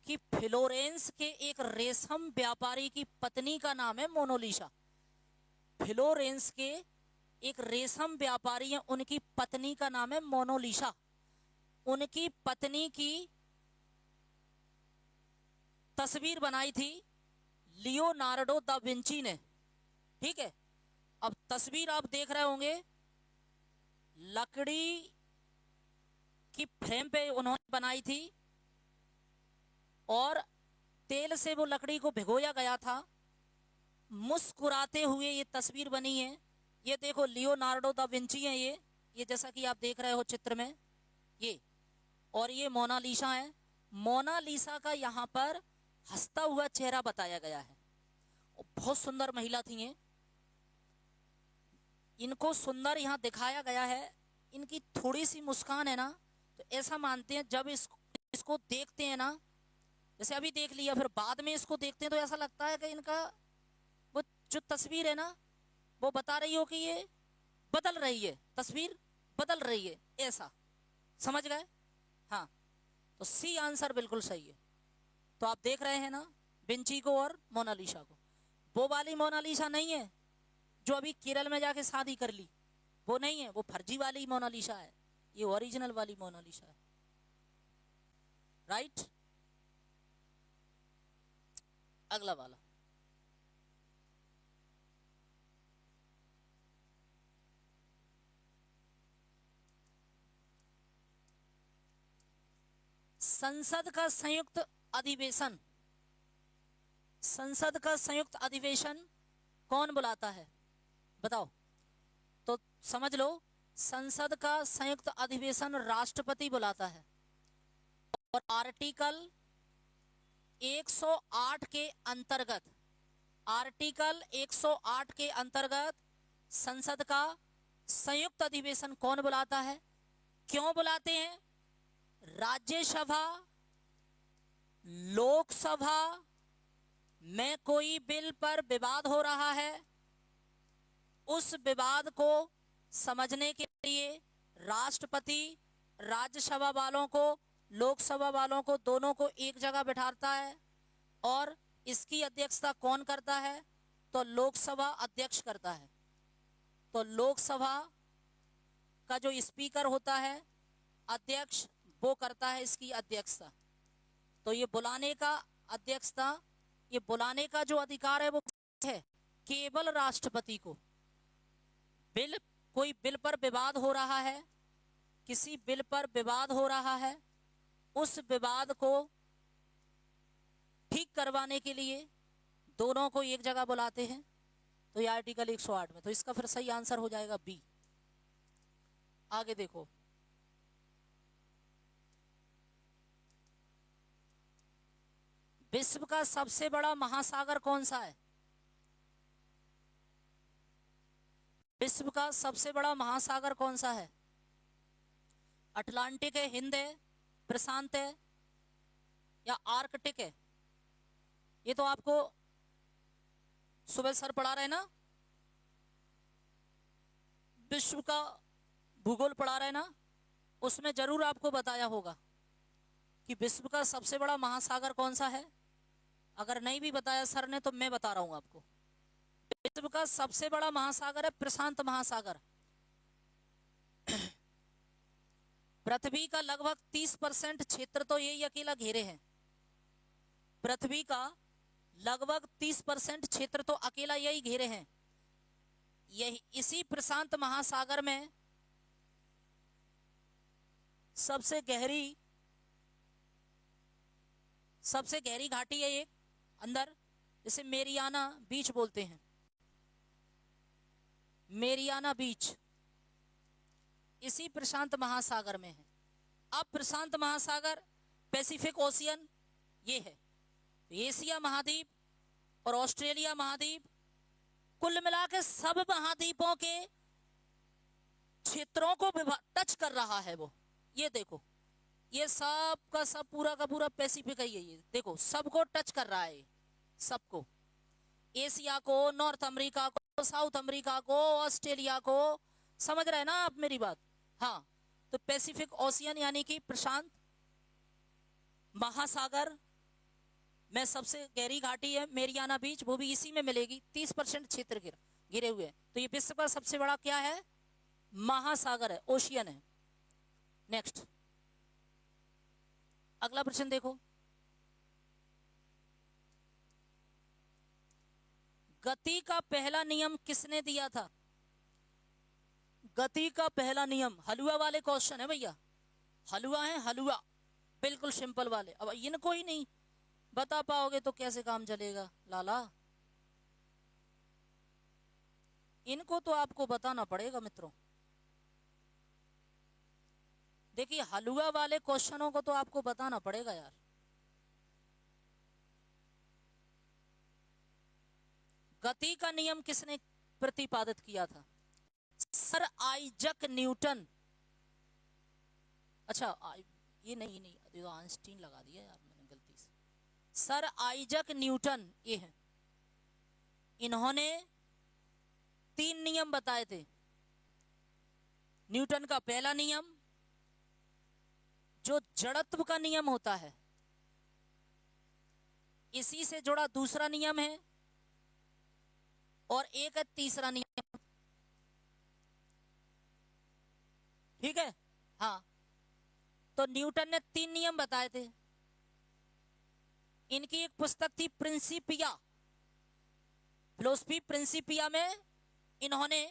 A: कि फ्लोरेंस के एक रेशम व्यापारी की पत्नी का नाम है मोनालिसा। फ्लोरेंस के एक रेशम व्यापारी हैं, उनकी पत्नी का नाम है मोनालिसा। उनकी पत्नी की तस्वीर बनाई थी लियोनार्डो दा विंची ने। ठीक है, अब तस्वीर आप देख रहे होंगे, लकड़ी की फ्रेम पे उन्होंने बनाई थी और तेल से वो लकड़ी को भिगोया गया था। मुस्कुराते हुए ये तस्वीर बनी है। ये देखो लियोनार्डो दा विंची है, ये जैसा कि आप देख रहे हो चित्र में ये, और ये मोनालिसा है। मोनालिसा का यहाँ पर हंसता हुआ चेहरा बताया गया है। बहुत सुंदर महिला थी ये, इनको सुंदर यहाँ दिखाया गया है। इनकी थोड़ी सी मुस्कान है ना, तो ऐसा मानते हैं जब इसको देखते हैं ना, जैसे अभी देख लिया, फिर बाद में इसको देखते हैं तो ऐसा लगता है कि इनका वो जो तस्वीर है ना, वो बता रही हो कि ये बदल रही है, तस्वीर बदल रही है, ऐसा। समझ गए? हाँ, तो सी आंसर बिल्कुल सही है। तो आप देख रहे हैं ना विंची को और मोनालिसा को। वो वाली मोनालिसा नहीं है जो अभी केरल में जाके शादी कर ली, वो नहीं है, वो फर्जी वाली मोनालिसा है, ये ओरिजिनल वाली मोनालिसा है। राइट, अगला वाला, संसद का संयुक्त अधिवेशन, संसद का संयुक्त अधिवेशन कौन बुलाता है? बताओ। तो समझ लो, संसद का संयुक्त अधिवेशन राष्ट्रपति बुलाता है। और आर्टिकल 108 के अंतर्गत, आर्टिकल 108 के अंतर्गत संसद का संयुक्त अधिवेशन कौन बुलाता है? क्यों बुलाते हैं? राज्यसभा, लोकसभा में कोई बिल पर विवाद हो रहा है, उस विवाद को समझने के लिए राष्ट्रपति राज्यसभा वालों को, लोकसभा वालों को, दोनों को एक जगह बिठाता है। और इसकी अध्यक्षता कौन करता है? तो लोकसभा अध्यक्ष करता है। तो लोकसभा का जो स्पीकर होता है, अध्यक्ष, वो करता है इसकी अध्यक्षता। तो ये बुलाने का अध्यक्षता, ये बुलाने का जो अधिकार है वो है केवल राष्ट्रपति को। बिल, कोई बिल पर विवाद हो रहा है, किसी बिल पर विवाद हो रहा है, उस विवाद को ठीक करवाने के लिए दोनों को एक जगह बुलाते हैं। तो ये आर्टिकल 108 में, तो इसका फिर सही आंसर हो जाएगा बी। आगे देखो, विश्व का सबसे बड़ा महासागर कौन सा है? विश्व का सबसे बड़ा महासागर कौन सा है? अटलांटिक है, हिंद है, प्रशांत है, या आर्कटिक है? ये तो आपको सुबह सर पढ़ा रहे ना, विश्व का भूगोल पढ़ा रहे ना, उसमें जरूर आपको बताया होगा कि विश्व का सबसे बड़ा महासागर कौन सा है। अगर नहीं भी बताया सर ने तो मैं बता रहा हूं आपको, विश्व का सबसे बड़ा महासागर है प्रशांत महासागर। पृथ्वी का लगभग 30% क्षेत्र तो यही अकेला घेरे हैं। पृथ्वी का लगभग 30% क्षेत्र तो अकेला यही घेरे हैं। यही इसी प्रशांत महासागर में सबसे गहरी घाटी है एक अंदर, जिसे मेरियाना बीच बोलते हैं। मेरियाना बीच इसी प्रशांत महासागर में है। अब प्रशांत महासागर, पैसिफिक ओशियन ये है, एशिया महाद्वीप और ऑस्ट्रेलिया महाद्वीप, कुल मिला के सब महाद्वीपों के क्षेत्रों को टच कर रहा है वो। ये देखो, ये सब का सब पूरा का पूरा पैसिफिक है। ये देखो सबको टच कर रहा है, सबको, एशिया को, नॉर्थ अमेरिका को, साउथ अमेरिका को, ऑस्ट्रेलिया को। समझ रहे हैं ना आप मेरी बात? हाँ, तो पैसिफिक ओशियन यानी कि प्रशांत महासागर में सबसे गहरी घाटी है मेरियाना बीच, वो भी इसी में मिलेगी। 30% क्षेत्र घिरे हुए हैं। तो ये विश्व का सबसे बड़ा क्या है? महासागर है, ओशियन है। नेक्स्ट, अगला प्रश्न देखो, गति का पहला नियम किसने दिया था? गति का पहला नियम हलुआ वाले क्वेश्चन है भैया, हलुआ है, हलुआ बिल्कुल सिंपल वाले। अब इनको ही नहीं बता पाओगे तो कैसे काम चलेगा लाला, इनको तो आपको बताना पड़ेगा मित्रों। देखिए हलुआ वाले क्वेश्चनों को तो आपको बताना पड़ेगा यार। गति का नियम किसने प्रतिपादित किया था? Sir Isaac Newton. अच्छा ये नहीं ये तो आइंस्टीन लगा दिया यार मैंने गलती से। सर आइजक न्यूटन ये है, इन्होंने 3 नियम बताए थे। न्यूटन का पहला नियम जो जड़त्व का नियम होता है, इसी से जुड़ा दूसरा नियम है, और एक है तीसरा नियम। ठीक है, हाँ, तो न्यूटन ने 3 नियम बताए थे। इनकी एक पुस्तक थी प्रिंसिपिया, फिलोसफी प्रिंसिपिया में इन्होंने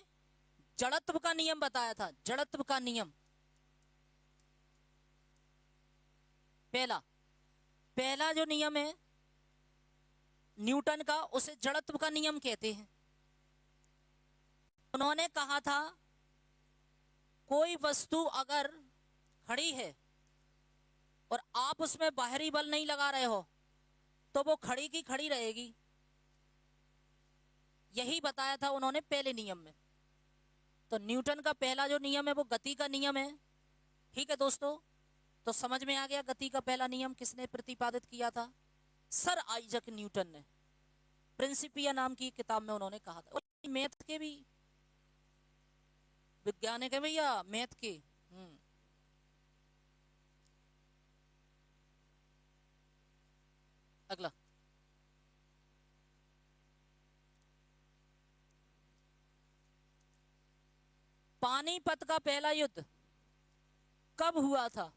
A: जड़त्व का नियम बताया था। जड़त्व का नियम पहला जो नियम है न्यूटन का, उसे जड़त्व का नियम कहते हैं। उन्होंने कहा था कोई वस्तु अगर खड़ी है और आप उसमें बाहरी बल नहीं लगा रहे हो तो वो खड़ी की खड़ी रहेगी। यही बताया था उन्होंने पहले नियम में। तो न्यूटन का पहला जो नियम है वो गति का नियम है। ठीक है दोस्तों, तो समझ में आ गया गति का पहला नियम किसने प्रतिपादित किया था? सर आइजक न्यूटन ने, प्रिंसिपिया नाम की किताब में उन्होंने कहा था। मैथ के भी वैज्ञानिक है भैया, मैथ के। अगला, पानीपत का पहला युद्ध कब हुआ था?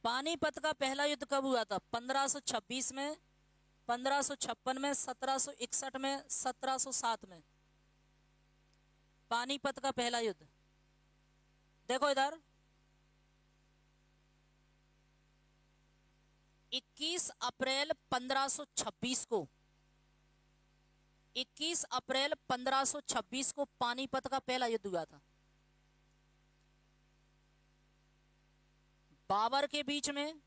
A: पानीपत का पहला युद्ध कब हुआ था? 1526 में, 1556 में, 1761 में, 1707 में। पानीपत का पहला युद्ध देखो इधर, 21 अप्रैल 1526 को, 21 अप्रैल 1526 को पानीपत का पहला युद्ध हुआ था। बाबर के बीच में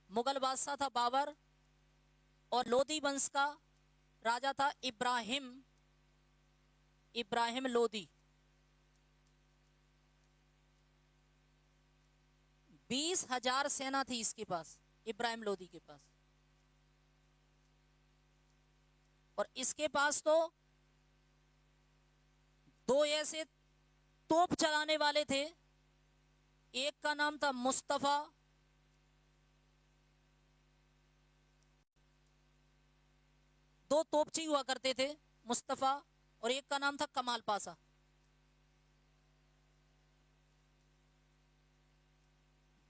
A: मुगल बादशाह था बाबर और लोदी वंश का राजा था इब्राहिम लोदी। 20,000 सेना थी इसके पास, इब्राहिम लोदी के पास। और इसके पास तो 2 ऐसे तोप चलाने वाले थे, एक का नाम था मुस्तफा, दो तोपची हुआ करते थे, मुस्तफा, और एक का नाम था कमाल पासा।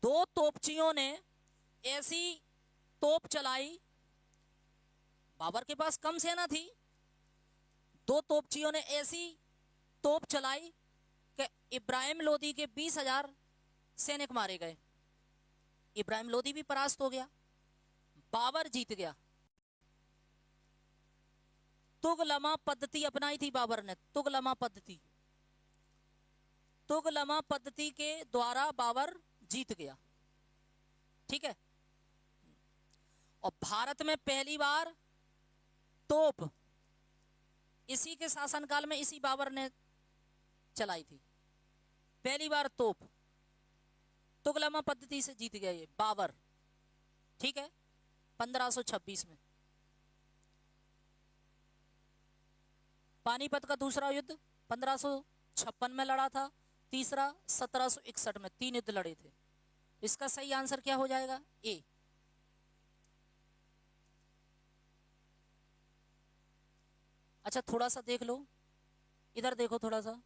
A: दो तोपचियों ने ऐसी तोप चलाई, बाबर के पास कम सेना थी, दो तोपचियों ने ऐसी तोप चलाई कि इब्राहिम लोदी के 20,000 सैनिक मारे गए। इब्राहिम लोदी भी परास्त हो गया, बाबर जीत गया। तुगलमा पद्धति अपनाई थी बाबर ने, तुगलमा पद्धति, तुगलमा पद्धति के द्वारा बाबर जीत गया। ठीक है। और भारत में पहली बार तोप इसी के शासनकाल में इसी बाबर ने चलाई थी, पहली बार तोप। तुगलमा पद्धति से जीत गया ये बाबर। ठीक है। 1526 में पानीपत का दूसरा युद्ध 1556 में लड़ा था, तीसरा 1761 में, 3 युद्ध लड़े थे। इसका सही आंसर क्या हो जाएगा? ए। अच्छा थोड़ा सा देख लो, इधर देखो, थोड़ा सा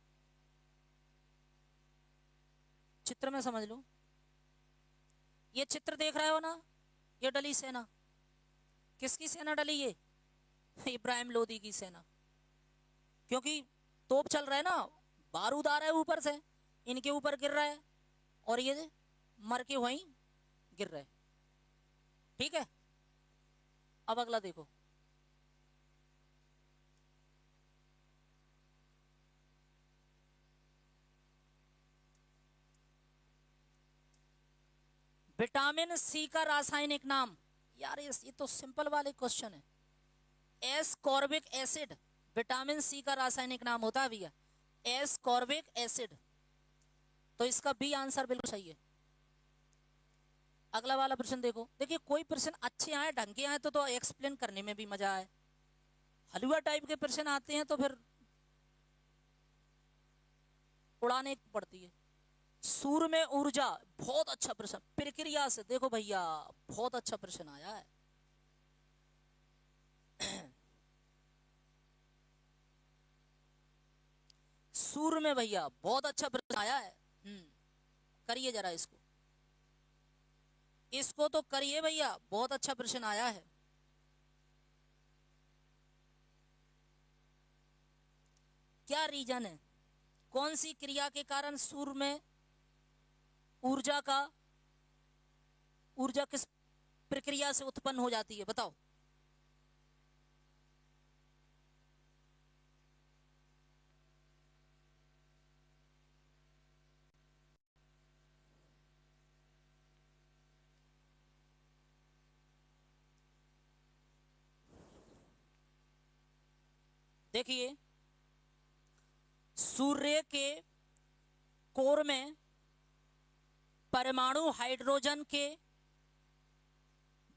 A: चित्र में समझ लो। ये चित्र देख रहे हो ना, ये डली सेना, किसकी सेना डली? ये इब्राहिम लोदी की सेना। क्योंकि तोप चल रहा है ना, बारूद आ रहा है ऊपर से, इनके ऊपर गिर रहा है और ये मर के वहीं गिर रहे। ठीक है। अब अगला देखो, विटामिन सी का रासायनिक नाम। यार ये तो सिंपल वाले क्वेश्चन है। एस्कॉर्बिक एसिड विटामिन सी का रासायनिक नाम होता है भैया, एस्कॉर्बिक एसिड। तो इसका बी आंसर बिल्कुल सही है। अगला वाला प्रश्न देखो। देखिए कोई प्रश्न अच्छे आए, ढंग के आए तो एक्सप्लेन करने में भी मजा आए। हलवा टाइप के प्रश्न आते हैं तो फिर उड़ाने पड़ती है। सूर्य में ऊर्जा, बहुत अच्छा प्रश्न। प्रक्रिया से देखो भैया, बहुत अच्छा प्रश्न आया है। सूर्य में भैया बहुत अच्छा प्रश्न आया है। करिए जरा इसको, इसको तो करिए भैया, बहुत अच्छा प्रश्न आया है। क्या रीजन है? कौन सी क्रिया के कारण सूर्य में ऊर्जा किस प्रक्रिया से उत्पन्न हो जाती है? बताओ। देखिए सूर्य के कोर में परमाणु हाइड्रोजन के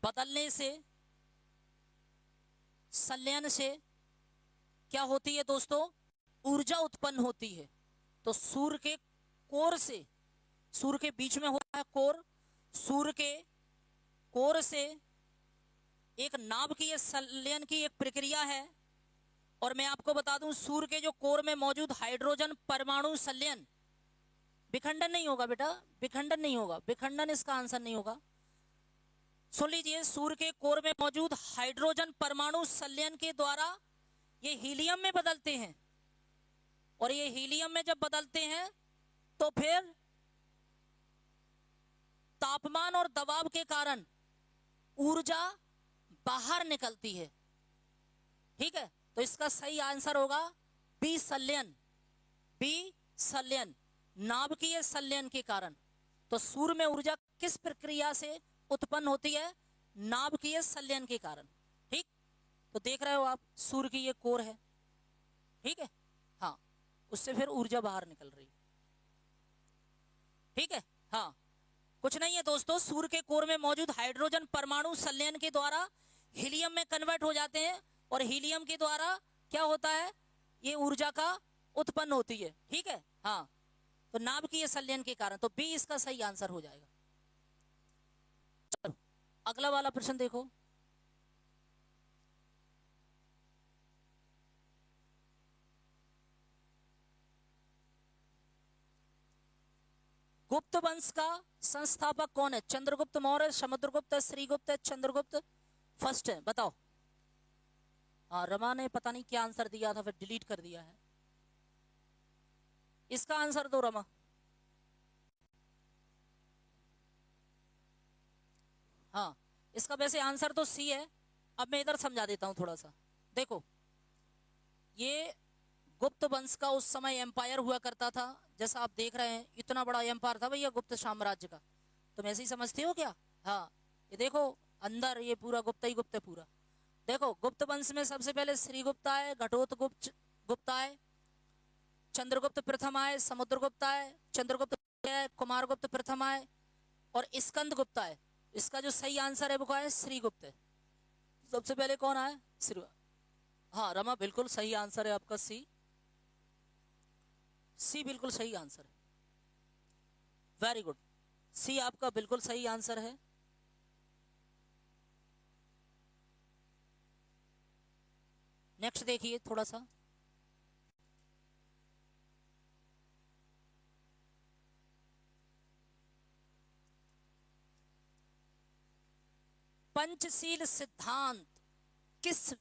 A: बदलने से, संलयन से क्या होती है दोस्तों? ऊर्जा उत्पन्न होती है। तो सूर्य के कोर से, सूर्य के बीच में होता है कोर, सूर्य के कोर से एक नाभिकीय संलयन की एक प्रक्रिया है। और मैं आपको बता दूं, सूर्य के जो कोर में मौजूद हाइड्रोजन परमाणु संलयन, विखंडन नहीं होगा बेटा, विखंडन नहीं होगा, विखंडन इसका आंसर नहीं होगा। सुन लीजिए, सूर्य के कोर में मौजूद हाइड्रोजन परमाणु संलयन के द्वारा ये हीलियम में बदलते हैं। और ये हीलियम में जब बदलते हैं तो फिर तापमान और दबाव के कारण ऊर्जा बाहर निकलती है। ठीक है। तो इसका सही आंसर होगा बी संलयन, बी संलयन, नाभिकीय संलयन के कारण। तो सूर्य में ऊर्जा किस प्रक्रिया से उत्पन्न होती है नाभिकीय संलयन के कारण। ठीक, तो देख रहे हो आप सूर्य की ये कोर है, ठीक है, हाँ, उससे फिर ऊर्जा बाहर निकल रही, ठीक है, हाँ, कुछ नहीं है दोस्तों, सूर्य के कोर में मौजूद हाइड्रोजन परमाणु संलयन के द्वारा हीलियम में कन्वर्ट हो जाते हैं और हीलियम के द्वारा क्या होता है, ये ऊर्जा का उत्पन्न होती है, ठीक है, हाँ, तो नाभिकीय संलयन के कारण, तो बी इसका सही आंसर हो जाएगा। चलो अगला वाला प्रश्न देखो। गुप्त वंश का संस्थापक कौन है? चंद्रगुप्त मौर्य, समुद्रगुप्त, श्रीगुप्त, चंद्रगुप्त फर्स्ट है, बताओ। हाँ, रमा ने पता नहीं क्या आंसर दिया था, फिर डिलीट कर दिया है। इसका आंसर दो रमा। हाँ, इसका वैसे आंसर तो सी है। अब मैं इधर समझा देता हूं थोड़ा सा। देखो, ये गुप्त वंश का उस समय एम्पायर हुआ करता था, जैसा आप देख रहे हैं, इतना बड़ा एम्पायर था भैया गुप्त साम्राज्य का। तुम ऐसे ही समझते हो क्या? हाँ, ये देखो अंदर ये पूरा गुप्त ही गुप्त है पूरा। देखो, गुप्त वंश में सबसे पहले श्रीगुप्त आए, घटोत्कच गुप्त आए, चंद्रगुप्त प्रथम आए, समुद्रगुप्त आए, चंद्रगुप्त आए, कुमारगुप्त प्रथम आए और स्कंद गुप्त आए। इसका जो सही आंसर है वो है श्रीगुप्त है। सबसे पहले कौन आया? श्री। हाँ रमा, बिल्कुल सही आंसर है आपका सी। सी बिल्कुल सही आंसर है, वेरी गुड, सी आपका बिल्कुल सही आंसर है। नेक्स्ट देखिए थोड़ा सा। पंचशील सिद्धांत किस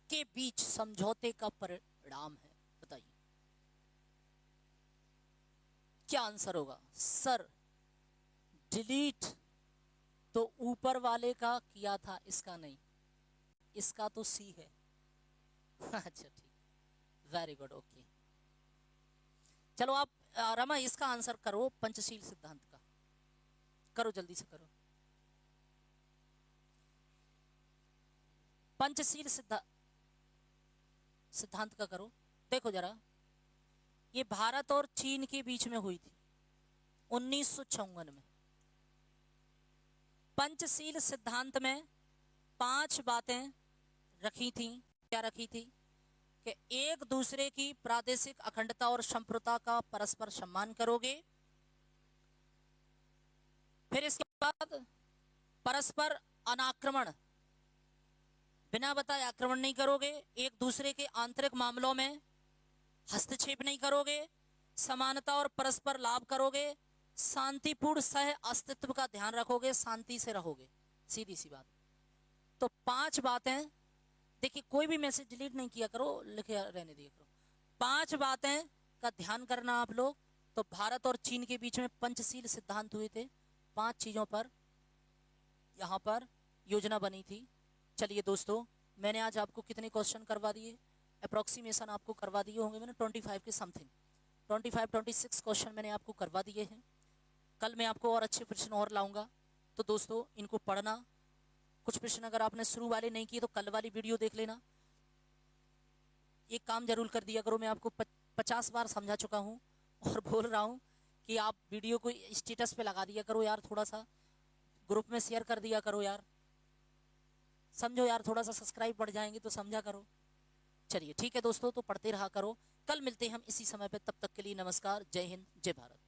A: के बीच समझौते का परिणाम है? बताइए क्या आंसर होगा? सर डिलीट तो ऊपर वाले का किया था, इसका नहीं, इसका तो सी है। अच्छा ठीक, वेरी गुड, ओके। चलो आप रमा इसका आंसर करो, पंचशील सिद्धांत का करो, जल्दी से करो। पंचशील सिद्धांत का करो। देखो जरा, ये भारत और चीन के बीच में हुई थी 1956 में। पंचशील सिद्धांत में 5 बातें रखी थी। क्या रखी थी? कि एक दूसरे की प्रादेशिक अखंडता और संप्रभुता का परस्पर सम्मान करोगे, फिर इसके बाद परस्पर अनाक्रमण, बिना बताए आक्रमण नहीं करोगे, एक दूसरे के आंतरिक मामलों में हस्तक्षेप नहीं करोगे, समानता और परस्पर लाभ करोगे, शांतिपूर्ण सह अस्तित्व का ध्यान रखोगे, शांति से रहोगे, सीधी सी बात। तो 5 बातें, देखिए कोई भी मैसेज डिलीट नहीं किया करो, लिखे रहने दिया करो। 5 बातें का ध्यान करना आप लोग। तो भारत और चीन के बीच में पंचशील सिद्धांत हुए थे, 5 चीजों पर यहां पर योजना बनी थी। चलिए दोस्तों, मैंने आज आपको कितने क्वेश्चन करवा दिए? अप्रोक्सीमेशन आपको करवा दिए होंगे मैंने 25 के समथिंग, 25-26 क्वेश्चन मैंने आपको करवा दिए हैं। कल मैं आपको और अच्छे प्रश्न और लाऊंगा, तो दोस्तों इनको पढ़ना। कुछ प्रश्न अगर आपने शुरू वाले नहीं किए तो कल वाली वीडियो देख लेना। एक काम जरूर कर दिया करो, मैं आपको 50 बार समझा चुका हूं और बोल रहा हूं कि आप वीडियो को स्टेटस पे लगा दिया करो यार, थोड़ा सा ग्रुप में शेयर कर दिया करो यार, समझो यार, थोड़ा सा सब्सक्राइब बढ़ जाएंगे तो समझा करो। चलिए ठीक है दोस्तों, तो पढ़ते रहा करो। कल मिलते हैं हम इसी समय पे, तब तक के लिए नमस्कार, जय हिंद, जय भारत।